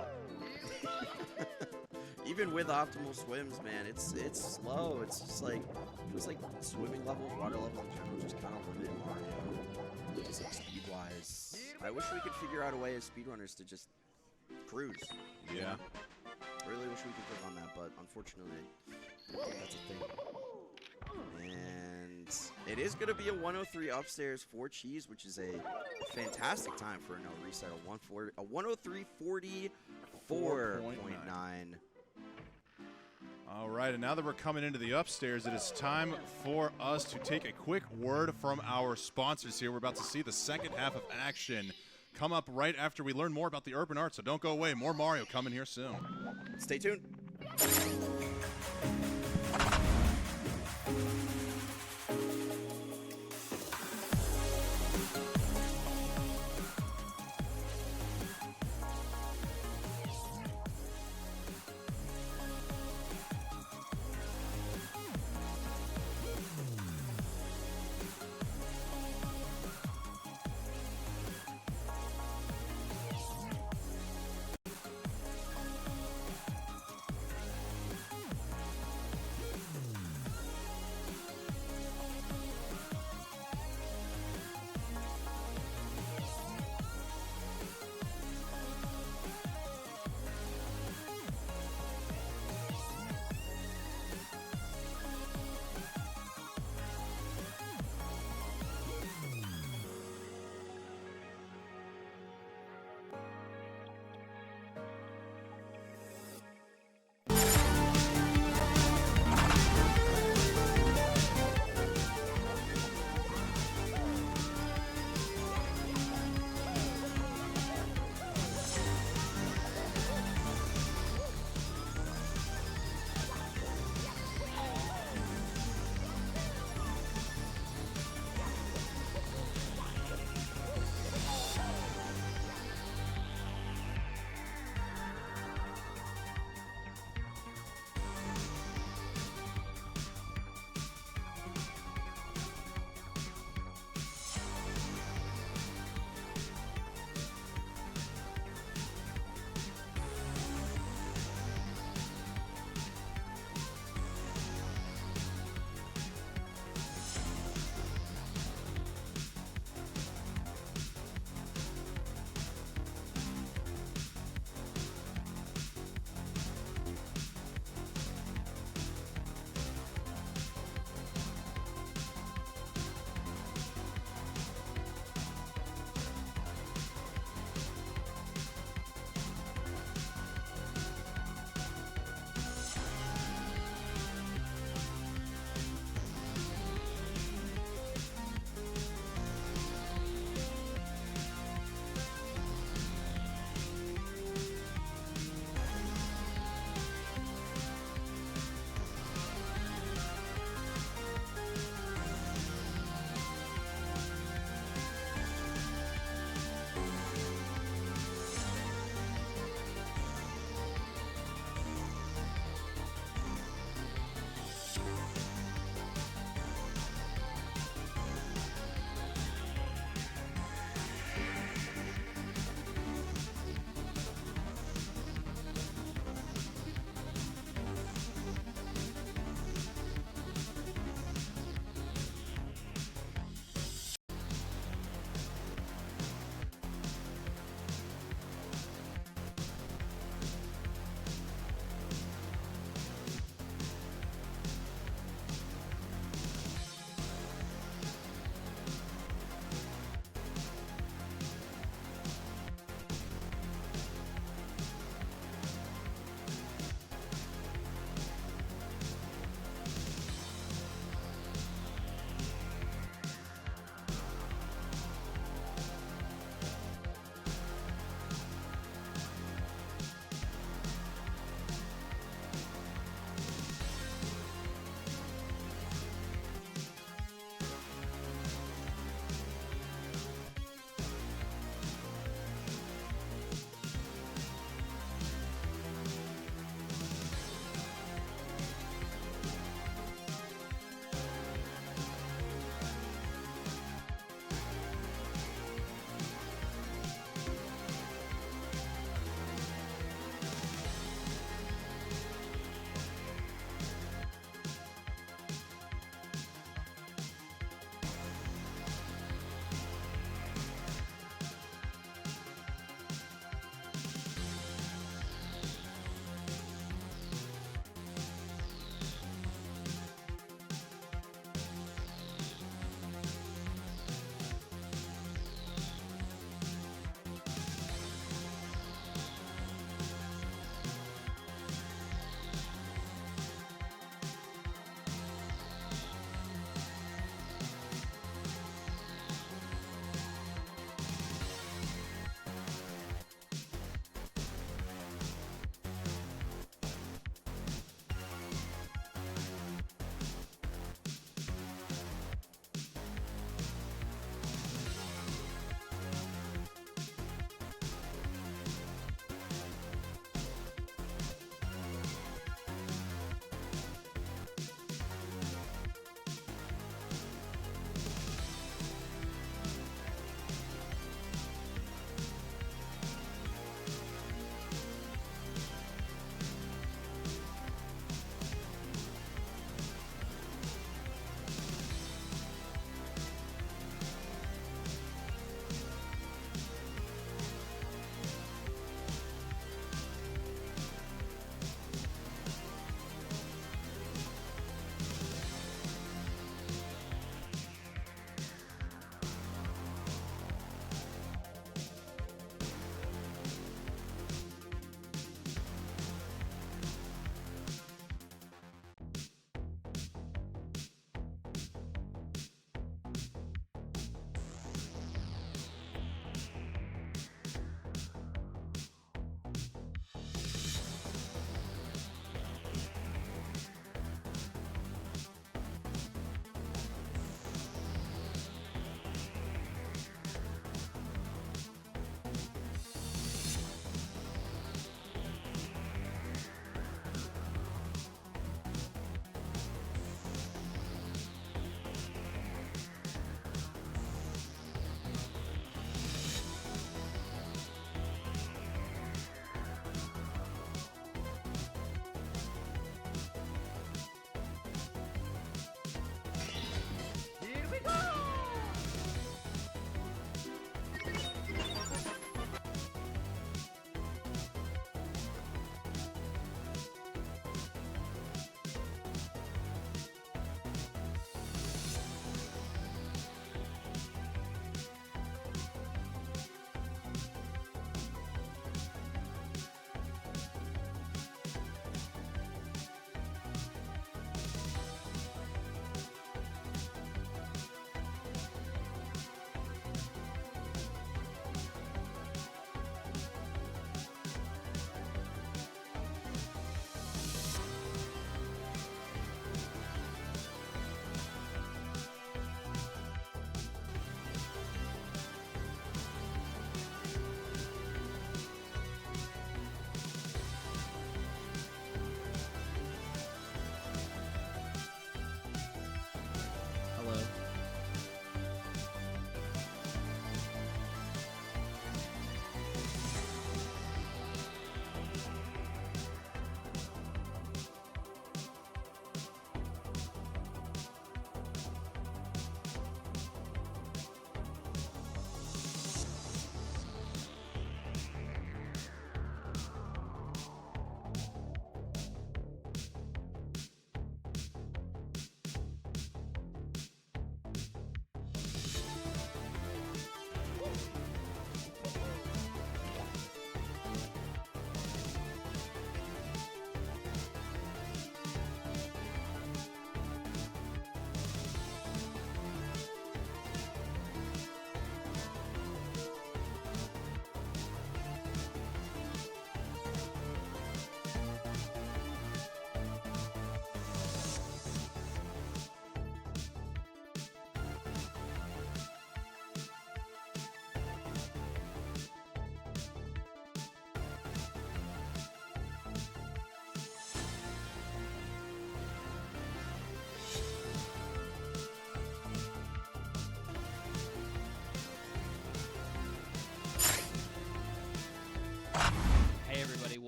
Even with optimal swims, man, it's slow. It's just like, feels like swimming levels, water levels in general just kind of limit Mario. Just like speed-wise. I wish we could figure out a way as speedrunners to just cruise. Yeah. I really wish we could click on that, but unfortunately, I don't think that's a thing. And it is going to be a 103 upstairs for Cheese, which is a fantastic time for a no reset. A 103.44.9. All right, and now that we're coming into the upstairs, it is time for us to take a quick word from our sponsors here. We're about to see the second half of action come up right after we learn more about the urban art, so don't go away. More Mario coming here soon. Stay tuned.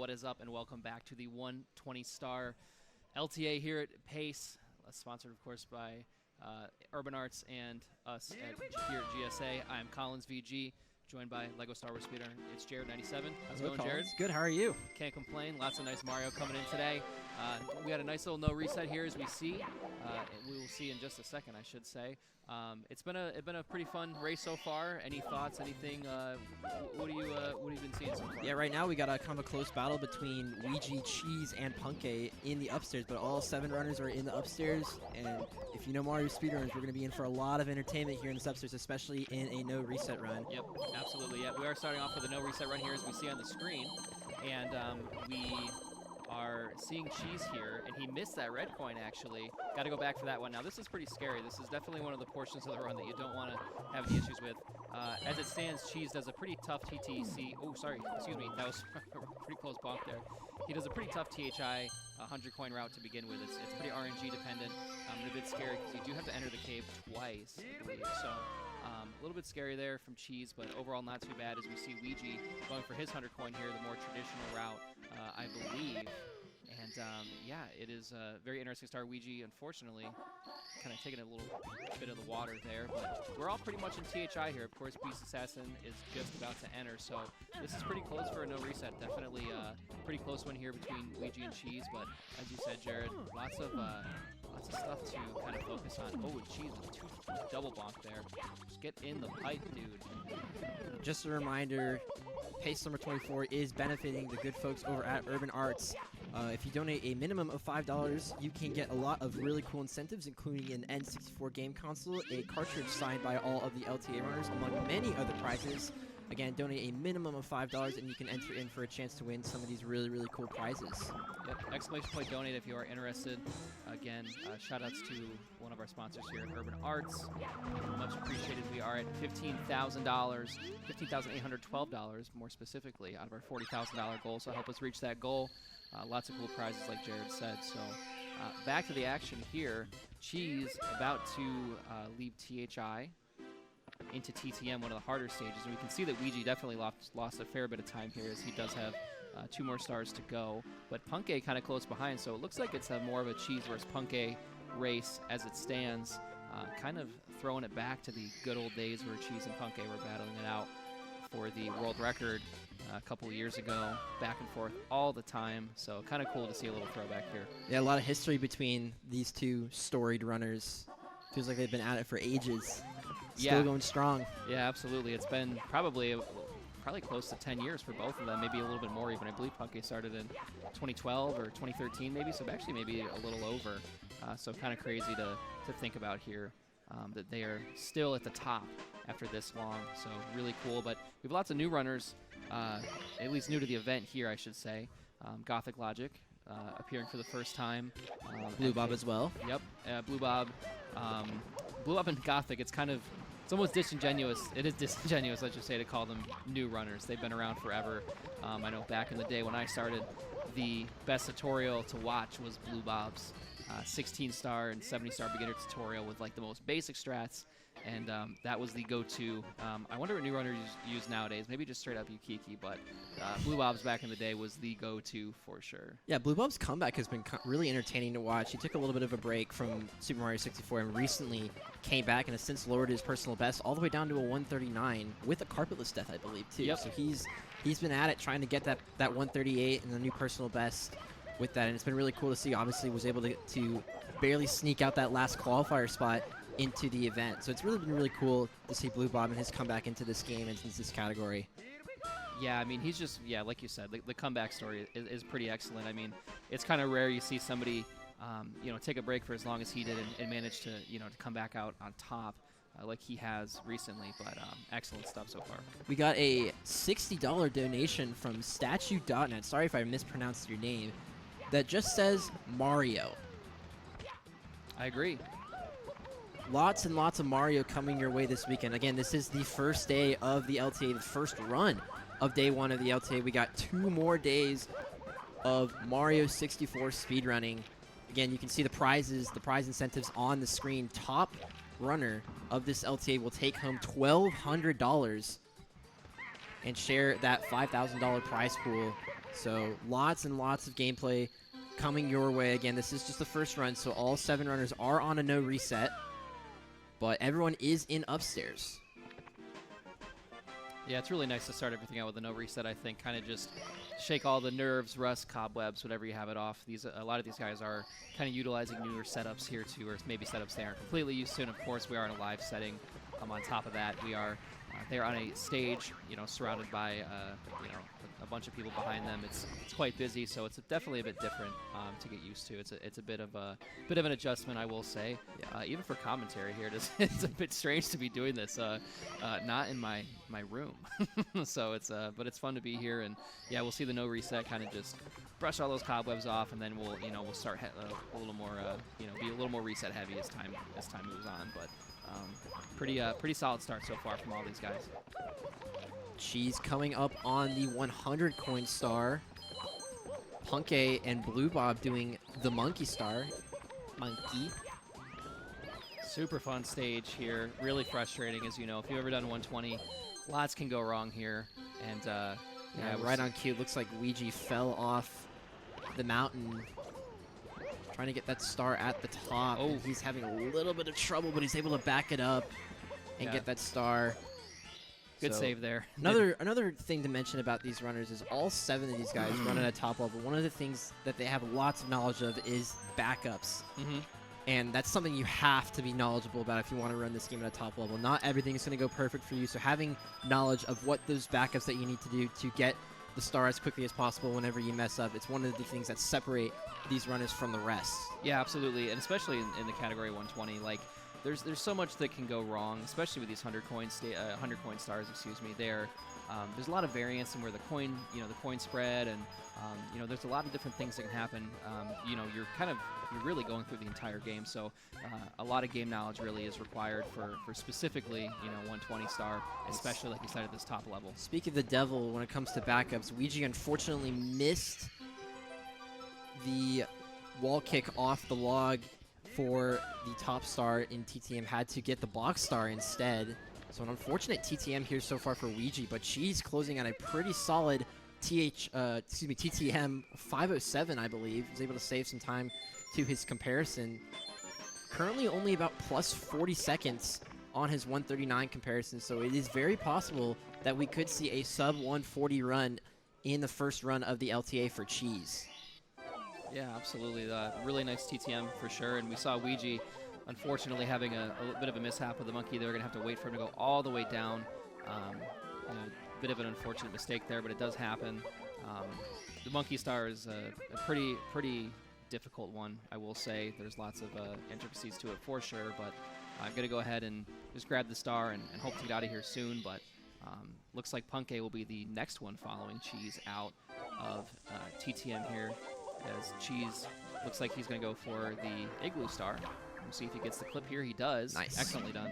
What is up, and welcome back to the 120-star LTA here at Pace, sponsored, of course, by Urban Arts and us here at GSA. I'm Collins VG, joined by LEGO Star Wars Speedrunner. It's Jared97. How's it going, Jared? Good. How are you? Can't complain. Lots of nice Mario coming in today. We had a nice little no reset here, as we see. We will see in just a second, I should say. It's been a pretty fun race so far. Any thoughts? Anything? What have you been seeing so far? Yeah, right now we got a kind of a close battle between Weegee, Cheese, and Punkay in the upstairs, but all 7 runners are in the upstairs. And if you know Mario Speedrunners, we're going to be in for a lot of entertainment here in this upstairs, especially in a no reset run. Yep, absolutely. Yeah, we are starting off with a no reset run here, as we see on the screen, and we are seeing Cheese here, and he missed that red coin, actually. Got to go back for that one. Now, this is pretty scary. This is definitely one of the portions of the run that you don't want to have any issues with. As it stands, Cheese does a pretty tough TTC. Oh, sorry. Excuse me. That was a pretty close bonk there. He does a pretty tough THI 100-coin route to begin with. It's pretty RNG dependent, and a bit scary because you do have to enter the cave twice, I believe. So a little bit scary there from Cheese, but overall not too bad, as we see Weegee going for his 100-coin here, the more traditional route, I believe. And yeah, it is a very interesting start. Weegee, unfortunately, kind of taking a little bit of the water there, but we're all pretty much in THI here. Of course, Beast Assassin is just about to enter, so this is pretty close for a no reset. Definitely a pretty close one here between Weegee and Cheese, but as you said, Jared, lots of stuff to kind of focus on. Oh, Cheese with 2 double bonk there. Just get in the pipe, dude. Just a reminder, Pace number 24 is benefiting the good folks over at Urban Arts. If you donate a minimum of $5, you can get a lot of really cool incentives, including an N64 game console, a cartridge signed by all of the LTA runners, among many other prizes. Again, donate a minimum of $5, and you can enter in for a chance to win some of these really, really cool prizes. Yep, exclamation point donate if you are interested. Again, shout-outs to one of our sponsors here at Urban Arts. Much appreciated. We are at $15,000, $15,812 more specifically, out of our $40,000 goal, so help us reach that goal. Lots of cool prizes, like Jared said. So back to the action here. Cheese about to leave THI into TTM, one of the harder stages. And we can see that Weegee definitely lost a fair bit of time here, as he does have 2 more stars to go. But Punkay kind of close behind, so it looks like it's more of a Cheese versus Punkay race as it stands, kind of throwing it back to the good old days where Cheese and Punkay were battling it out for the world record a couple of years ago, back and forth all the time. So kind of cool to see a little throwback here. Yeah, a lot of history between these 2 storied runners. Feels like they've been at it for ages. Still going strong. Yeah, absolutely. It's been probably close to 10 years for both of them, maybe a little bit more even. I believe Punkay started in 2012 or 2013 maybe, so actually maybe a little over. So kind of crazy to think about here, that they are still at the top after this long. So really cool. But we have lots of new runners, at least new to the event here, I should say. Gothic Logic appearing for the first time. Blue Bob as well. Yep, Blue Bob. Blue Bob and Gothic, it's almost disingenuous. It is disingenuous, I should say, to call them new runners. They've been around forever. I know back in the day when I started, the best tutorial to watch was Blue Bob's 16-star and 70-star beginner tutorial with like the most basic strats, and that was the go-to. I wonder what new runners use nowadays. Maybe just straight up Yukiki, but Blue Bob's back in the day was the go-to for sure. Yeah, Blue Bob's comeback has been really entertaining to watch. He took a little bit of a break from Super Mario 64 and recently came back and has since lowered his personal best all the way down to a 139 with a carpetless death, I believe, too. Yep. So he's been at it trying to get that 138 and the new personal best with that, and it's been really cool to see. Obviously was able to barely sneak out that last qualifier spot into the event. So it's really been really cool to see Blue Bob and his comeback into this game and into this category. Yeah, I mean, he's just, like you said, the comeback story is pretty excellent. I mean, it's kind of rare you see somebody, take a break for as long as he did and manage to, to come back out on top like he has recently. But excellent stuff so far. We got a $60 donation from Statue.net. Sorry if I mispronounced your name. That just says Mario. I agree. Lots and lots of Mario coming your way this weekend. Again, this is the first day of the LTA, the first run of day 1 of the LTA. We got 2 more days of Mario 64 speedrunning. Again, you can see the prizes, the prize incentives on the screen. Top runner of this LTA will take home $1,200. and share that $5,000 prize pool. So lots and lots of gameplay coming your way. Again, this is just the first run, so all 7 runners are on a no reset, but everyone is in upstairs. Yeah, it's really nice to start everything out with a no reset, I think. Kind of just shake all the nerves, rust, cobwebs, whatever you have it off. A lot of these guys are kind of utilizing newer setups here too, or maybe setups they aren't completely used to. And of course, we are in a live setting. On top of that, we are they're on a stage, surrounded by a bunch of people behind them. It's quite busy, so it's definitely a bit different to get used to. It's a bit of an adjustment, I will say. Yeah. Even for commentary here, it's a bit strange to be doing this, not in my room. So but it's fun to be here, and yeah, we'll see the no reset, kind of just brush all those cobwebs off, and then we'll start a little more be a little more reset heavy as time moves on, but. Pretty solid start so far from all these guys. Cheese coming up on the 100 coin star. Punky and Bob-omb doing the monkey star. Monkey. Super fun stage here. Really frustrating, as you know. If you've ever done 120, lots can go wrong here. And yeah, right on cue. Looks like Weegee fell off the mountain, trying to get that star at the top. Oh, he's having a little bit of trouble, but he's able to back it up and get that star. Good save there. Another thing to mention about these runners is all 7 of these guys run at a top level. One of the things that they have lots of knowledge of is backups. And that's something you have to be knowledgeable about if you want to run this game at a top level. Not everything is going to go perfect for you, so having knowledge of what those backups that you need to do to get the star as quickly as possible whenever you mess up, it's one of the things that separate these runners from the rest. Yeah, absolutely, and especially in the category 120, like there's so much that can go wrong, especially with these 100 coin stars. There's a lot of variance in where the coin spread, and there's a lot of different things that can happen. You're really going through the entire game, so a lot of game knowledge really is required for specifically 120 star, especially like you said at this top level. Speak of the devil when it comes to backups, Weegee unfortunately missed the wall kick off the log for the top star in TTM, had to get the box star instead. So an unfortunate TTM here so far for Weegee, but she's closing on a pretty solid TTM 507, I believe. He's able to save some time to his comparison. Currently only about plus 40 seconds on his 139 comparison, so it is very possible that we could see a sub 140 run in the first run of the LTA for Cheese. Yeah, absolutely. Really nice TTM for sure, and we saw Weegee unfortunately having a bit of a mishap with the monkey. They were going to have to wait for him to go all the way down. A bit of an unfortunate mistake there, but it does happen. The monkey star is a pretty difficult one, I will say. There's lots of intricacies to it for sure, but I'm going to go ahead and just grab the star and hope to get out of here soon, but looks like Punky will be the next one following Cheese out of TTM here, as Cheese looks like he's going to go for the Igloo star. We'll see if he gets the clip here. He does. Nice. Excellently done.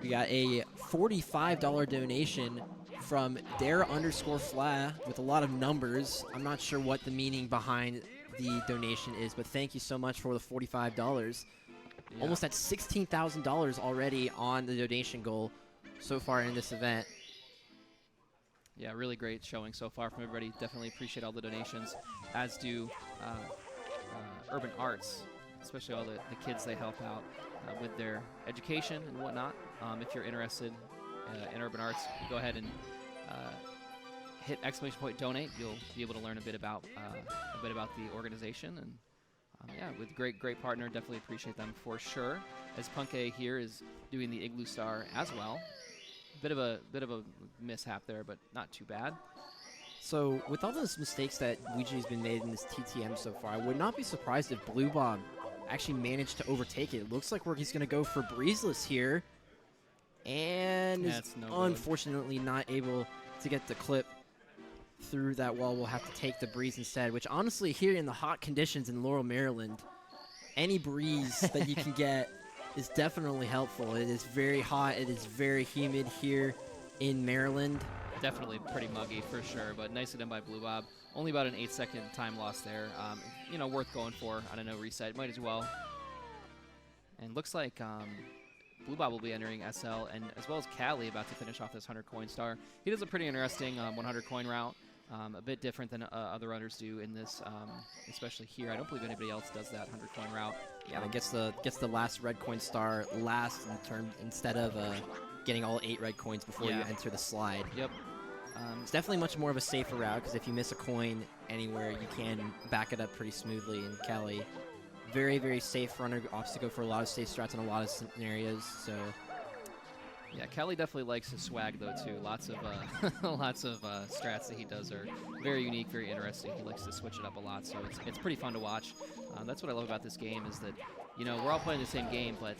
We got a $45 donation from Dare_Fla with a lot of numbers. I'm not sure what the meaning behind the donation is, but thank you so much for the $45. Yeah. Almost at $16,000 already on the donation goal so far in this event. Yeah, really great showing so far from everybody. Definitely appreciate all the donations, as do Urban Arts, especially all the kids they help out with their education and whatnot. If you're interested in Urban Arts, go ahead and hit !donate. You'll be able to learn a bit about the organization, and yeah, with great partner. Definitely appreciate them for sure. As Punky here is doing the Igloo star as well. Bit of a mishap there, but not too bad. So with all those mistakes that Weegee's been made in this TTM so far, I would not be surprised if Bob-omb actually managed to overtake it. It looks like he's going to go for Breezeless here, and is unfortunately not able to get the clip through that wall. We'll have to take the breeze instead, which honestly here in the hot conditions in Laurel, Maryland, any breeze that you can get is definitely helpful. It is very hot. It is very humid here in Maryland. Definitely pretty muggy for sure, but nicely done by Bob-omb. Only about an 8-second time loss there. Worth going for on a no reset. Might as well. And looks like Blue Bob will be entering SL, and as well as Kally about to finish off this 100 coin star. He does a pretty interesting 100 coin route. A bit different than other runners do in this, especially here. I don't believe anybody else does that 100 coin route. Yeah, it gets the last red coin star last in turn instead of getting all 8 red coins before you enter the slide. Yep. It's definitely much more of a safer route because if you miss a coin anywhere, you can back it up pretty smoothly. And Kally, very, very safe runner, opts to go for a lot of safe strats in a lot of scenarios. So. Yeah, Kally definitely likes his swag though too. Lots of lots of strats that he does are very unique, very interesting. He likes to switch it up a lot, so it's pretty fun to watch. That's what I love about this game is that, you know, we're all playing the same game, but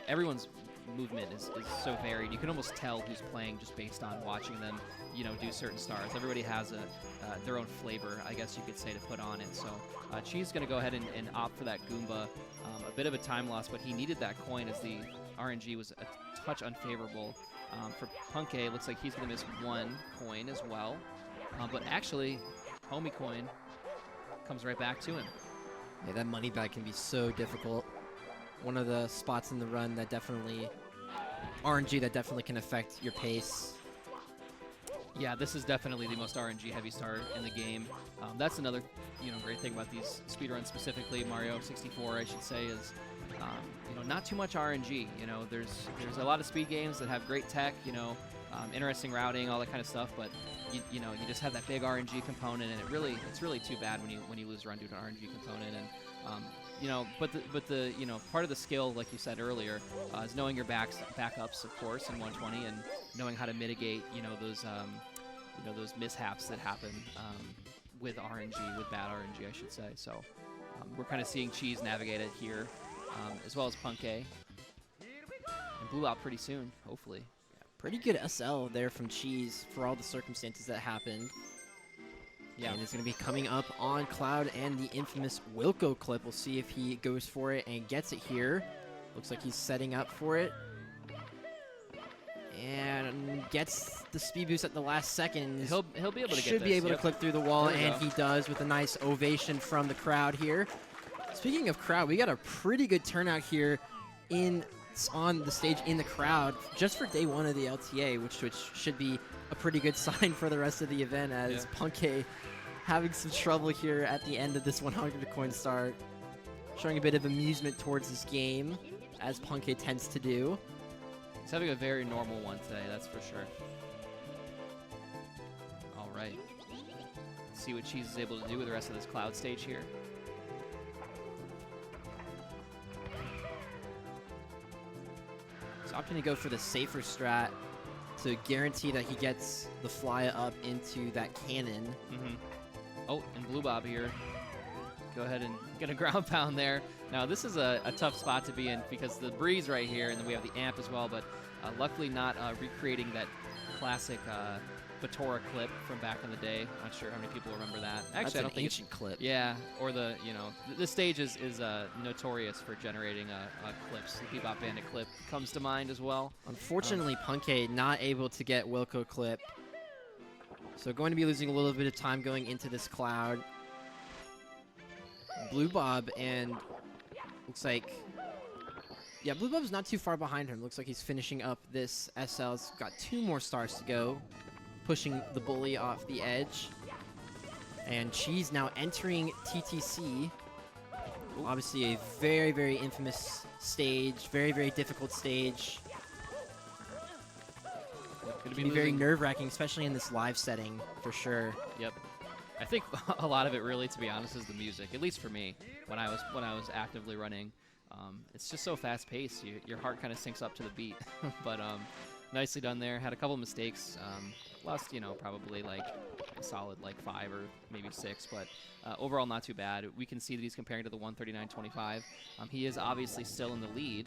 everyone's movement is so varied. You can almost tell who's playing just based on watching them, you know, do certain stars. Everybody has their own flavor, I guess you could say, to put on it. So Cheese is going to go ahead and opt for that Goomba. A bit of a time loss, but he needed that coin as the RNG was a touch unfavorable. For Punkay, it looks like he's going to miss 1 coin as well. But actually, homie coin comes right back to him. Yeah, that money bag can be so difficult. One of the spots in the run that definitely, RNG that definitely can affect your pace. Yeah, this is definitely the most RNG heavy star in the game. That's another, you know, great thing about these speedruns, specifically Mario 64, I should say, is you know, not too much RNG. You know, there's a lot of speed games that have great tech, you know, interesting routing, all that kind of stuff, but you know, you just have that big RNG component, and it's really too bad when you lose a run due to an RNG component. And you know, but the you know, part of the skill, like you said earlier, is knowing your backups, of course, in 120, and knowing how to mitigate, you know, those mishaps that happen with RNG, with bad RNG, I should say. So we're kind of seeing Cheese navigate it here, as well as Punkay, and Blue out pretty soon, hopefully. Pretty good SL there from Cheese for all the circumstances that happened. Yeah, and it's going to be coming up on Cloud and the infamous Wilco clip. We'll see if he goes for it and gets it here. Looks like he's setting up for it. And gets the speed boost at the last second. He'll be able to get this. Should be able to clip through the wall, There we and go. he does with a nice ovation from the crowd here. Speaking of crowd, we got a pretty good turnout here on the stage in the crowd just for day 1 of the LTA, which should be a pretty good sign for the rest of the event, as Punkay having some trouble here at the end of this 100 coin start, showing a bit of amusement towards this game, as Punkay tends to do. He's having a very normal one today, that's for sure. All right. Let's see what Cheese is able to do with the rest of this Cloud stage here. He's opting to go for the safer strat to guarantee that he gets the fly up into that cannon. Oh, and Blue Bob here. Go ahead and get a ground pound there. Now, this is a tough spot to be in because the breeze right here, and then we have the amp as well, but luckily not recreating that classic Batora clip from back in the day. Not sure how many people remember that. Actually, That's I don't an think ancient clip. Yeah, or the, you know, this stage is notorious for generating clips. The Bebop Bandit clip comes to mind as well. Unfortunately, Punkay not able to get Wilco clip. So going to be losing a little bit of time going into this Cloud. Blue Bob, and looks like, yeah, Blue Bob's not too far behind him. Looks like he's finishing up this SL. He's got 2 more stars to go, pushing the bully off the edge. And Cheese now entering TTC. Obviously a very, very infamous stage, very, very difficult stage. Gonna Can be very nerve-wracking, especially in this live setting, for sure. Yep. I think a lot of it, really, to be honest, is the music. At least for me, when I was actively running, it's just so fast-paced. Your heart kind of syncs up to the beat. But nicely done there. Had a couple mistakes. Lost, you know, probably like a solid like 5 or maybe 6, but overall not too bad. We can see that he's comparing to the 139.25. He is obviously still in the lead,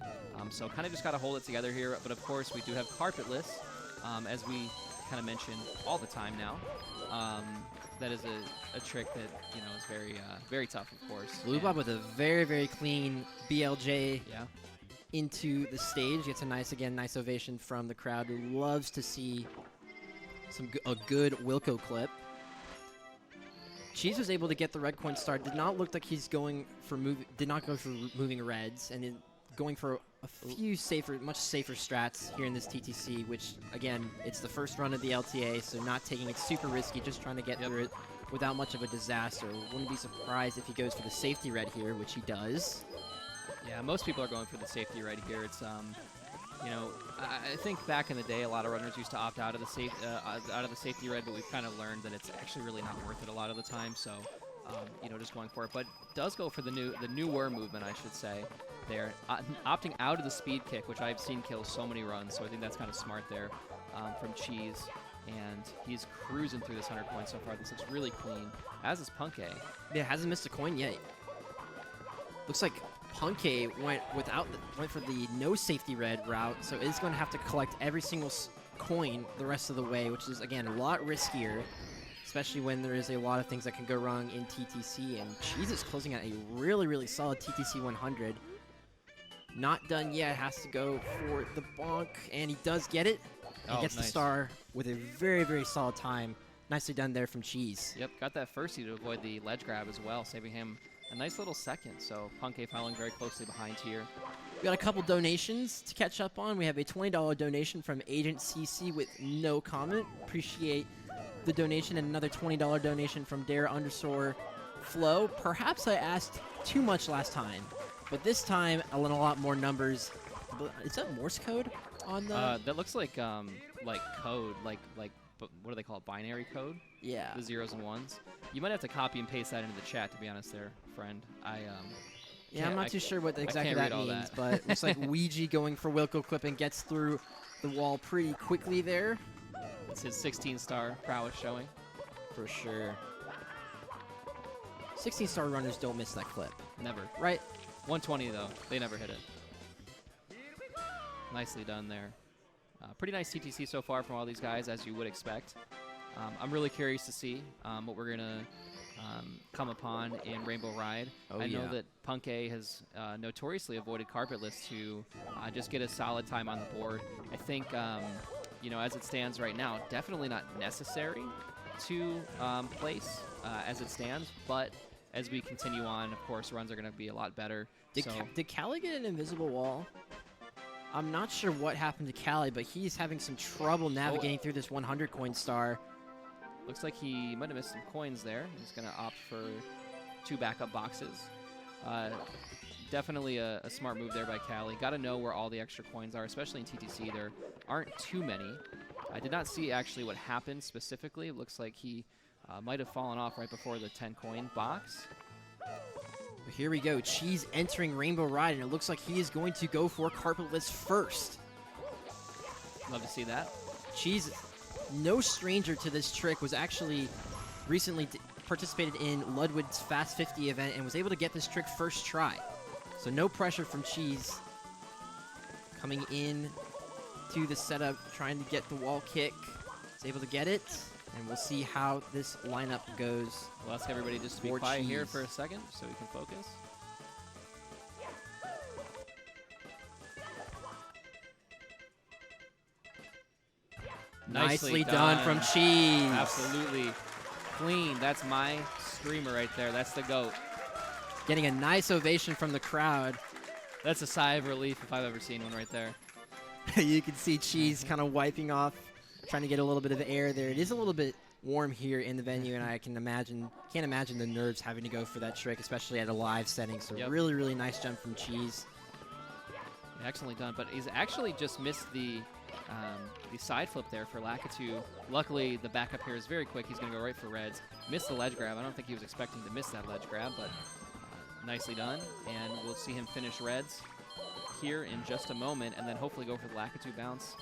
so kind of just got to hold it together here. But of course, we do have carpetless, as we kind of mention all the time now. That is a trick that, you know, is very very tough, of course. Blue Bob with a very, very clean BLJ Yeah. into the stage. Gets a nice ovation from the crowd who loves to see a good Wilco clip. Cheese was able to get the red coin star. Did not look like he's going for moving reds, and going for a few much safer strats here in this TTC, which, again, it's the first run of the LTA, so not taking it super risky, just trying to get through it without much of a disaster. Wouldn't be surprised if he goes for the safety red here, which he does. Yeah, most people are going for the safety red here. It's you know, I think back in the day, a lot of runners used to opt out of the safety red, but we've kind of learned that it's actually really not worth it a lot of the time. So, you know, just going for it. But does go for the newer movement, I should say. There, opting out of the speed kick, which I've seen kill so many runs. So I think that's kind of smart there from Cheese. And he's cruising through this 100 points so far. This looks really clean, as is Punkay. Yeah, hasn't missed a coin yet. Looks like Punkay went for the no safety red route, so is going to have to collect every single coin the rest of the way, which is, again, a lot riskier, especially when there is a lot of things that can go wrong in TTC. And Cheese is closing out a really, really solid TTC 100. Not done yet, has to go for the bonk, and he does get it. He gets the star with a very, very solid time. Nicely done there from Cheese. Yep, got that first to avoid the ledge grab as well, saving him a nice little second. So Punkay following very closely behind here. We got a couple donations to catch up on. We have a $20 donation from Agent CC with no comment. Appreciate the donation, and another $20 donation from Dare_Flow. Perhaps I asked too much last time, but this time I want a lot more numbers. Is that Morse code on the? That looks like code, like what do they call it? Binary code? Yeah. The zeros and ones. You might have to copy and paste that into the chat, to be honest, there, friend. Yeah, I'm not too sure what exactly that means, but it looks like Weegee going for Wilco Clip and gets through the wall pretty quickly there. It's his 16-star prowess showing. For sure. 16-star runners don't miss that clip. Never. Right? 120, though. They never hit it. Nicely done there. Pretty nice TTC so far from all these guys, as you would expect. I'm really curious to see what we're going to come upon in Rainbow Ride. I know that Punkay has notoriously avoided carpetless to just get a solid time on the board. I think, you know, as it stands right now, definitely not necessary to place as it stands, but as we continue on, of course, runs are going to be a lot better. Did Kally get an invisible wall? I'm not sure what happened to Kally, but he's having some trouble navigating through this 100 coin star. Looks like he might have missed some coins there. He's going to opt for 2 backup boxes. Definitely a smart move there by Kally. Got to know where all the extra coins are, especially in TTC. There aren't too many. I did not see actually what happened specifically. It looks like he might have fallen off right before the 10 coin box. Here we go. Cheese entering Rainbow Ride, and it looks like he is going to go for carpetless first. Love to see that. Cheese, no stranger to this trick, was actually recently participated in Ludwig's Fast 50 event and was able to get this trick first try. So no pressure from Cheese. Coming in to the setup, trying to get the wall kick. He's able to get it, and we'll see how this lineup goes. We'll ask everybody just to be quiet here for a second so we can focus. Nicely done from Cheese. Absolutely clean. That's my streamer right there. That's the GOAT. Getting a nice ovation from the crowd. That's a sigh of relief if I've ever seen one right there. You can see Cheese kind of wiping off, trying to get a little bit of air there. It is a little bit warm here in the venue, and I can't imagine the nerves having to go for that trick, especially at a live setting. So really, really nice jump from Cheese. Excellently done, but he's actually just missed the side flip there for Lakitu. Luckily, the backup here is very quick. He's going to go right for reds. Missed the ledge grab. I don't think he was expecting to miss that ledge grab, but nicely done. And we'll see him finish reds here in just a moment, and then hopefully go for the Lakitu bounce.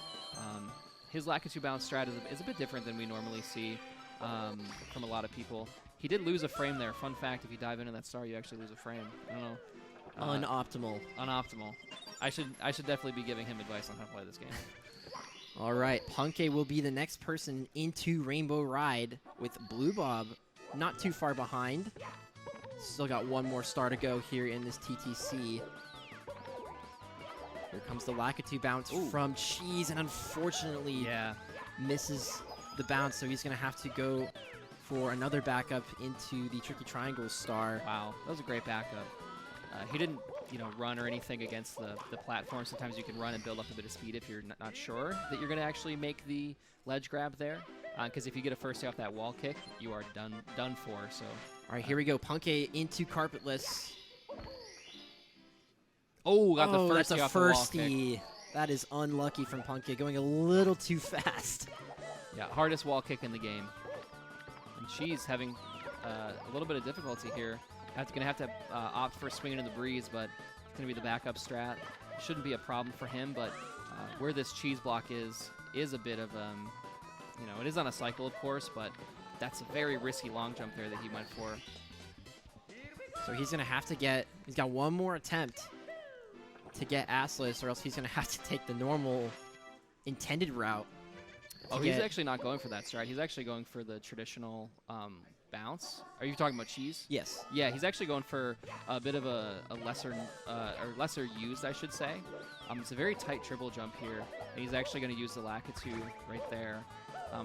His Lakitu bounce strat is a bit different than we normally see from a lot of people. He did lose a frame there. Fun fact, if you dive into that star, you actually lose a frame. I don't know. Unoptimal. Unoptimal. I should definitely be giving him advice on how to play this game. All right, Punkay will be the next person into Rainbow Ride with Bob-omb not too far behind. Still got one more star to go here in this TTC. Here comes the Lakitu bounce from Cheese, and unfortunately misses the bounce, so he's going to have to go for another backup into the Tricky Triangle star. Wow, that was a great backup. he didn't, run or anything against the platform. Sometimes you can run and build up a bit of speed if you're not sure that you're going to actually make the ledge grab there. Because if you get a first hit off that wall kick, you are done for. So, all right, here we go. Punkay into carpetless. Oh, got the first that's a off the wall kick. firstie. That is unlucky from Punkay, going a little too fast. Yeah, hardest wall kick in the game. And Cheese having a little bit of difficulty here. Going to have to opt for swinging in the breeze, but it's going to be the backup strat. Shouldn't be a problem for him, but where this cheese block is a bit of, it is on a cycle, of course, but that's a very risky long jump there that he went for. So he's going to have to he's got one more attempt to get assless, or else he's going to have to take the normal intended route. Oh, he's actually not going for that strat. He's actually going for the traditional bounce. Are you talking about Cheese? Yes. Yeah, he's actually going for a bit of a lesser, or lesser used, I should say. It's a very tight triple jump here, and he's actually going to use the Lakitu right there.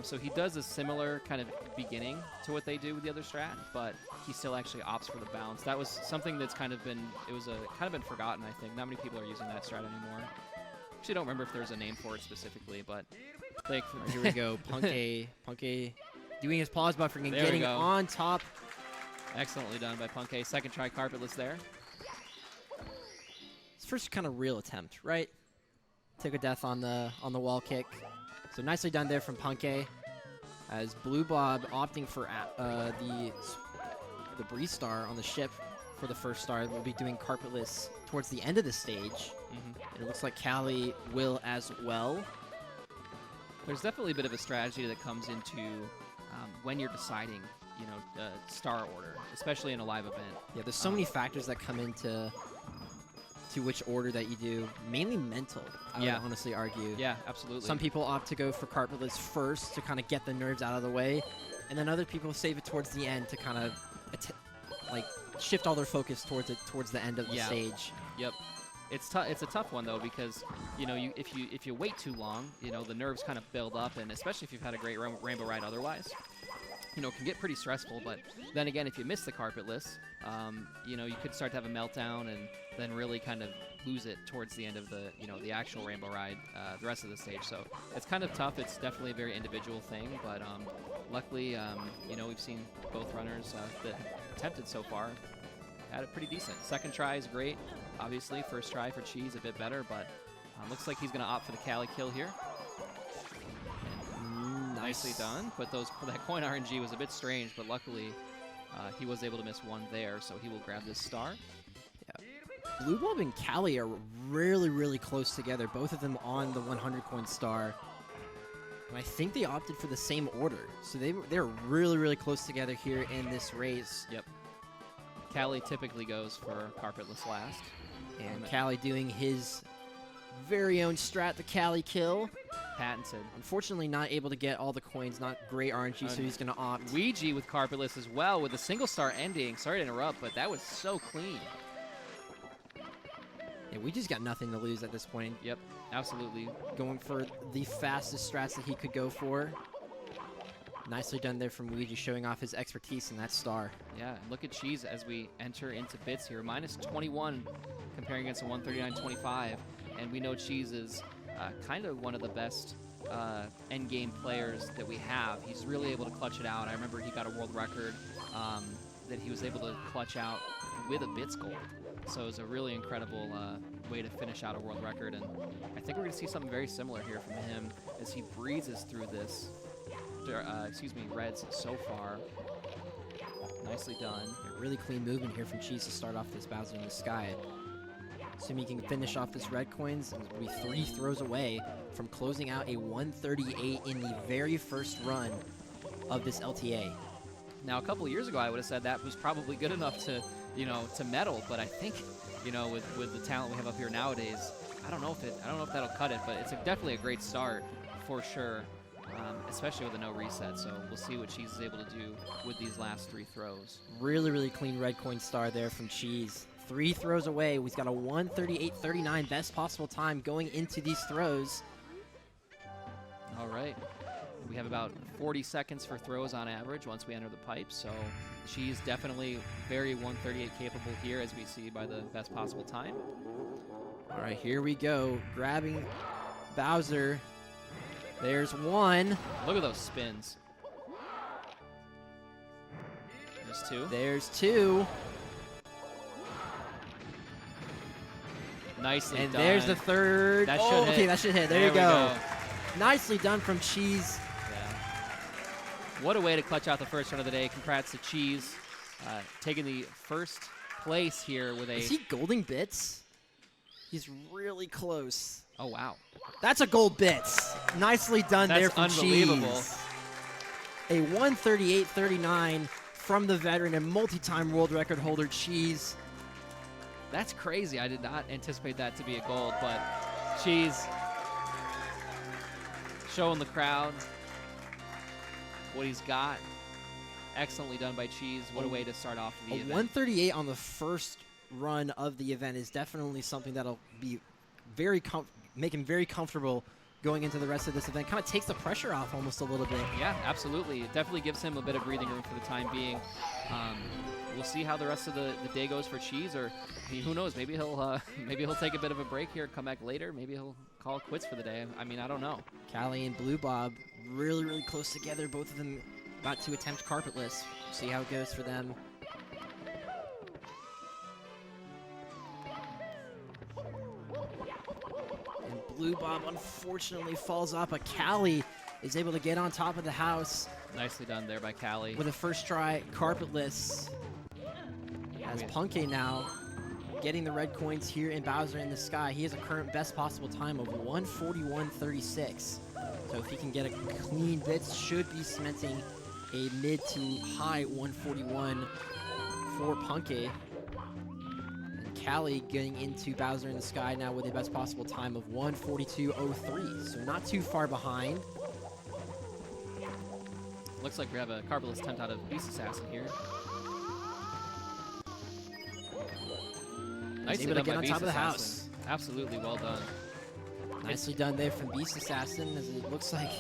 So he does a similar kind of beginning to what they do with the other strat, but he still actually opts for the bounce. That was something that's kind of been, forgotten, I think. Not many people are using that strat anymore. Actually, I don't remember if there's a name for it specifically, but right, here we go. Punkay doing his pause buffering and there getting on top. Excellently done by Punkay. Second try carpetless there. His first kind of real attempt, right? Took a death on the wall kick. So nicely done there from Punkay. As Blue Bob opting for the breeze star on the ship for the first star. We'll be doing carpetless towards the end of the stage. And it looks like Kally will as well. There's definitely a bit of a strategy that comes into when you're deciding, star order, especially in a live event. Yeah, there's so many factors that come into which order that you do. Mainly mental, I would honestly argue. Yeah, absolutely. Some people opt to go for carpetless first to kind of get the nerves out of the way, and then other people save it towards the end to kind of shift all their focus towards the end of the stage. Yep. It's a tough one though, because if you wait too long, the nerves kind of build up, and especially if you've had a great rainbow ride otherwise, it can get pretty stressful. But then again, if you miss the carpetless, you could start to have a meltdown and then really kind of lose it towards the end of the actual rainbow ride, the rest of the stage. So it's kind of tough. It's definitely a very individual thing, but luckily, we've seen both runners that have attempted so far had it pretty decent. Second try is great. Obviously, first try for Cheese a bit better, but looks like he's going to opt for the Kally kill here. Nicely done. But that coin RNG was a bit strange, but luckily he was able to miss one there, so he will grab this star. Yeah. Blue Bob and Kally are really, really close together, both of them on the 100 coin star. And I think they opted for the same order, so they're really, really close together here in this race. Yep. Kally typically goes for carpetless last. And Kally doing his very own strat, the Kally kill. Patented. Unfortunately, not able to get all the coins, not great RNG, so he's going to opt. Weegee with carpetless as well, with a single star ending. Sorry to interrupt, but that was so clean. Yeah, we just got nothing to lose at this point. Yep, absolutely. Going for the fastest strats that he could go for. Nicely done there from Weegee, showing off his expertise in that star. Yeah, look at Cheese as we enter into bits here. Minus 21 comparing against a 139.25. And we know Cheese is kind of one of the best endgame players that we have. He's really able to clutch it out. I remember he got a world record that he was able to clutch out with a bits gold. So it was a really incredible way to finish out a world record. And I think we're going to see something very similar here from him as he breezes through this. Reds so far. Nicely done. A really clean movement here from Cheese to start off this Bowser in the Sky. Assuming he can finish off this red coins, and will be 3 throws away from closing out a 138 in the very first run of this LTA. Now, a couple of years ago, I would have said that was probably good enough to, to medal, but I think, with the talent we have up here nowadays, I don't know if that'll cut it, but it's definitely a great start for sure. Especially with a no reset, so we'll see what Cheese is able to do with these last 3 throws. Really, really clean red coin star there from Cheese. 3 throws away. We've got a 138.39, best possible time going into these throws. All right. We have about 40 seconds for throws on average once we enter the pipe, so she's definitely very 138 capable here, as we see by the best possible time. All right, here we go. Grabbing Bowser. There's one. Look at those spins. There's two. There's two. Nicely And done. there's the third. That oh, should hit. okay, that should hit. There you we go. Nicely done from Cheese. Yeah. What a way to clutch out the first run of the day. Congrats to Cheese, taking the first place here with a... Is he golding bits? He's really close. Oh, wow. That's a gold bits. Nicely done there That's from unbelievable. Cheese. A 138.39 from the veteran and multi-time world record holder Cheese. That's crazy. I did not anticipate that to be a gold, but Cheese showing the crowd what he's got. Excellently done by Cheese. What a way to start off the A event. 138 on the first run of the event is definitely something that'll be make him very comfortable going into the rest of this event. Kind of takes the pressure off almost a little bit. Yeah, absolutely. It definitely gives him a bit of breathing room for the time being. We'll see how the rest of the day goes for Cheese, or I mean, who knows? Maybe he'll take a bit of a break here, come back later. Maybe he'll call it quits for the day. I mean, I don't know. Kally and Blue Bob really, really close together. Both of them about to attempt carpetless. See how it goes for them. And Blue Bob unfortunately falls off, but Kally is able to get on top of the house Nicely done there by Kally. with a first try carpetless. As Punkay now getting the red coins here in Bowser in the Sky. He has a current best possible time of 141.36. So if he can get a clean bits, should be cementing a mid to high 141 for Punkay. And Kally getting into Bowser in the Sky now with a best possible time of 142.03. So not too far behind. Looks like we have a carpetless attempt out of Beast Assassin here. Nicely able to done get by on Beast top of the Assassin. house. Absolutely well done. Nicely done there from Beast Assassin, as it looks like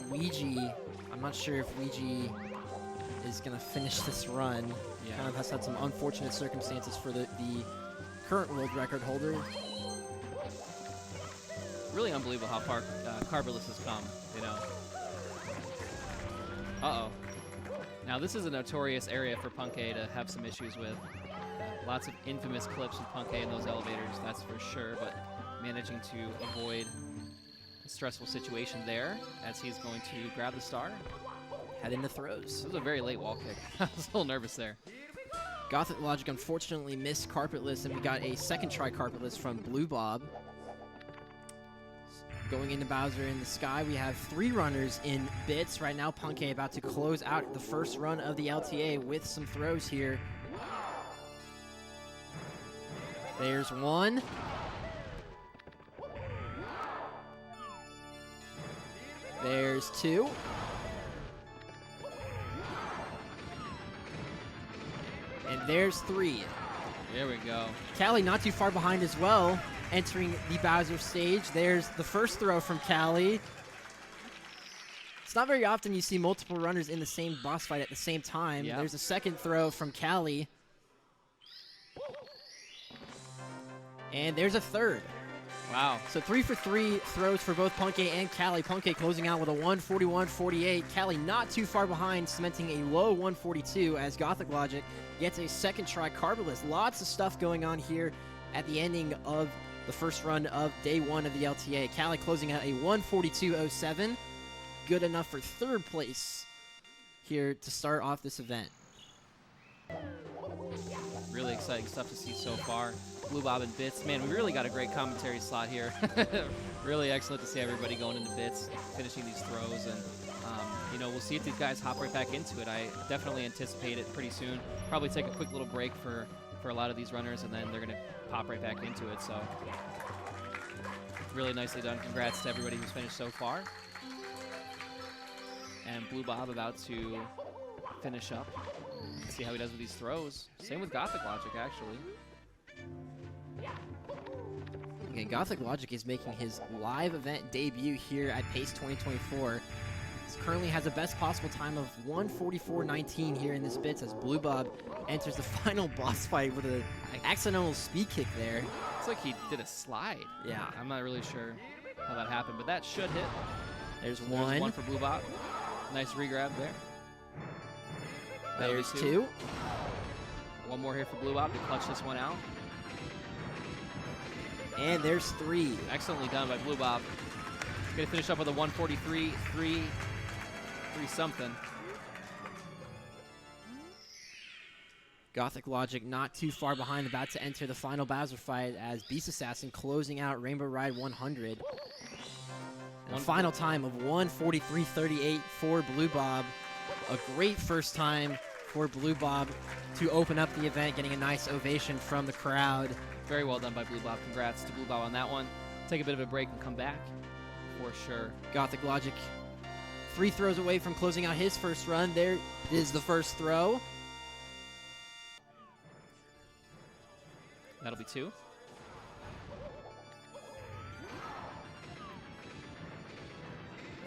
Weegee, I'm not sure if Weegee is going to finish this run. Yeah. Kind of has had some unfortunate circumstances for the current world record holder. Really unbelievable how far carpetless has come, you know. Uh-oh. Now, this is a notorious area for Punkay to have some issues with. Lots of infamous clips with Punkay in those elevators, that's for sure, but managing to avoid a stressful situation there as he's going to grab the star. Head into throws. This was a very late wall kick. I was a little nervous there. Gothic Logic unfortunately missed carpetless, and we got a second try carpetless from Blue Bob. Going into Bowser in the Sky, we have 3 runners in bits. Right now, Punkay about to close out the first run of the LTA with some throws here. There's one. There's 2. And there's 3. There we go. Kally not too far behind as well, entering the Bowser stage. There's the first throw from Kally. It's not very often you see multiple runners in the same boss fight at the same time. Yep. There's a second throw from Kally. And there's a third. Wow. So 3 for 3 throws for both Punkay and Kally. Punkay closing out with a 141.48. Kally not too far behind, cementing a low 142 as Gothic Logic gets a second try carpetless. Lots of stuff going on here at the ending of the first run of day 1 of the LTA. Kally closing out a 142.07. Good enough for 3rd place here to start off this event. Really exciting stuff to see so far. Blue Bob and Bits. Man, we really got a great commentary slot here. Really excellent to see everybody going into Bits, finishing these throws, and you know, we'll see if these guys hop right back into it. I definitely anticipate it pretty soon. Probably take a quick little break for a lot of these runners, and then they're going to pop right back into it. So really nicely done. Congrats to everybody who's finished so far. And Blue Bob about to finish up. See how he does with these throws. Same with Gothic Logic, actually. Again, Gothic Logic is making his live event debut here at PACE 2024. He's currently has the best possible time of 1:44.19 here in this bits as Blue Bob enters the final boss fight with an accidental speed kick there. Looks like he did a slide. Yeah. I'm not really sure how that happened, but that should hit. There's There's one. one for Blue Bob. Nice regrab there. That'll be There's two. One more here for Blue Bob to clutch this one out. And there's three. Excellently done by Blue Bob. Gonna finish up with a 143, 3 something. Gothic Logic not too far behind, about to enter the final Bowser fight as Beast Assassin closing out Rainbow Ride 100. And a final time of 1:43.38 for Blue Bob. A great first time for Blue Bob to open up the event, getting a nice ovation from the crowd. Very well done by Blue Bob. Congrats to Blue Bob on that one. Take a bit of a break and come back for sure. Gothic Logic 3 throws away from closing out his first run. There is the first throw. That'll be 2.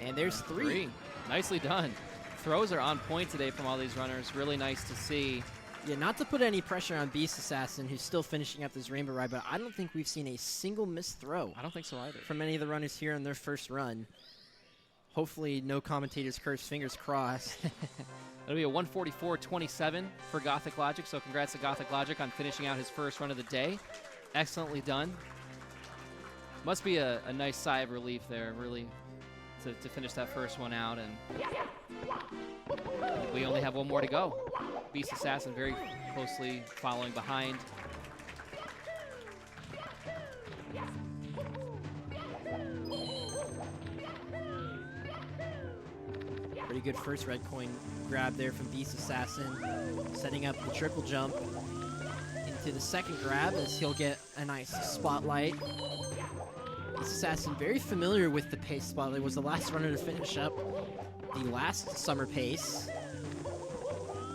And there's 3. Nicely done. Throws are on point today from all these runners. Really nice to see. Yeah, not to put any pressure on Beast Assassin, who's still finishing up this Rainbow Ride, but I don't think we've seen a single missed throw I don't think so either. from any of the runners here on their first run. Hopefully no commentators curse, fingers crossed. It'll be a 144.27 for Gothic Logic, so congrats to Gothic Logic on finishing out his first run of the day. Excellently done. Must be a nice sigh of relief there, really, to finish that first one out. And we only have one more to go. Beast Assassin very closely following behind. Pretty good first red coin grab there from Beast Assassin, setting up the triple jump into the second grab as he'll get a nice spotlight. Beast Assassin very familiar with the pace spotlight, was the last runner to finish up the last summer pace.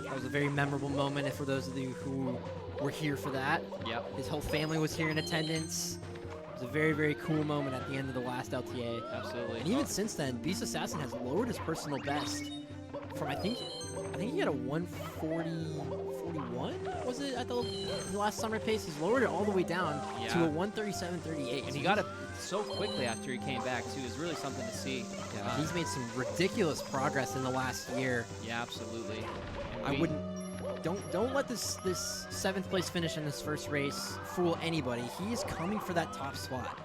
That was a very memorable moment for those of you who were here for that. Yep, His whole family was here in attendance. It was a very, very cool moment at the end of the last LTA. absolutely. And even since then, Beast Assassin has lowered his personal best from, I think he had a 140.41, was it, at the last summer pace? He's lowered it all the way down to Yeah. a 137.38. And he got it so quickly after he came back, too. It was really something to see. Yeah, he's made some ridiculous progress in the last year. Yeah, absolutely. And I we- wouldn't. Don't let this 7th place finish in this first race fool anybody. He is coming for that top spot.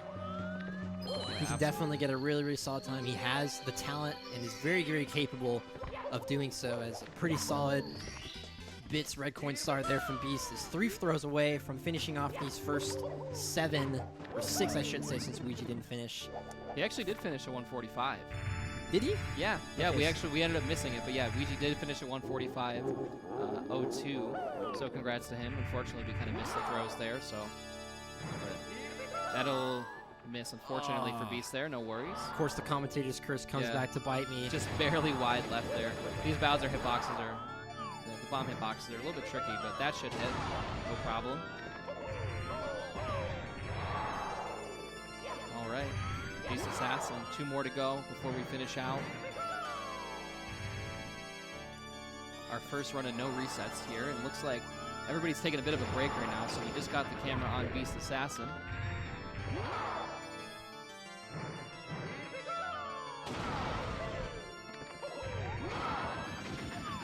He can definitely get a really, really solid time. He has the talent and is very, very capable of doing so, as a pretty solid bits red coin start there from Beast. Is 3 throws away from finishing off these first 7, or 6 I should say, since Weegee didn't finish. He actually did finish at 145. Did he? Yeah, Okay. we ended up missing it, but yeah, Weegee did finish at 145.02. So congrats to him. Unfortunately, we kind of missed the throws there, so but that'll miss unfortunately for Beast there. No worries. Of course, the commentator's curse comes Yeah. back to bite me. Just barely wide left there. These Bowser hitboxes are the bomb hitboxes are a little bit tricky, but that should hit. No problem. All right. Beast Assassin, 2 more to go before we finish out our first run of no resets here. And looks like everybody's taking a bit of a break right now, so we just got the camera on Beast Assassin.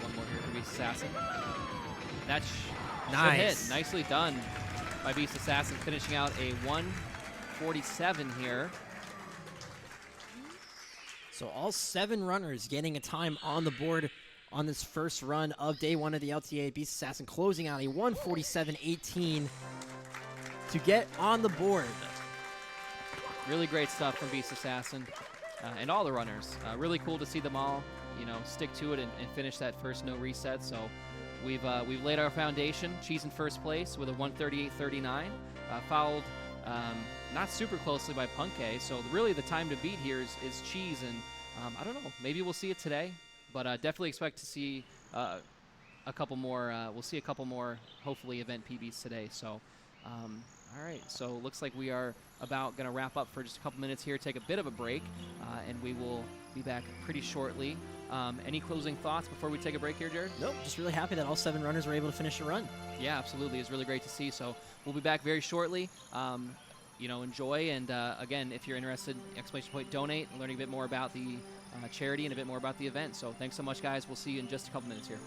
One more here for Beast Assassin. That should hit. Nice. Nicely done by Beast Assassin, finishing out a 147 here. So all 7 runners getting a time on the board on this first run of day 1 of the LTA. Beast Assassin closing out a 147.18 to get on the board. Really great stuff from Beast Assassin and all the runners. Really cool to see them all, stick to it and finish that first no reset. So we've laid our foundation. Cheese in first place with a 138.39, followed not super closely by Punkay. So really the time to beat here is Cheese, and I don't know, maybe we'll see it today, but definitely expect to see a couple more. We'll see a couple more, hopefully, event PBs today. So all right, so looks like we are about going to wrap up for just a couple minutes here, take a bit of a break, and we will be back pretty shortly Any closing thoughts before we take a break here, Jared? Nope, just really happy that all 7 runners were able to finish the run. Yeah, absolutely. It's really great to see. So we'll be back very shortly. Enjoy. And again, if you're interested, donate, learning a bit more about the charity and a bit more about the event. So thanks so much, guys. We'll see you in just a couple minutes here.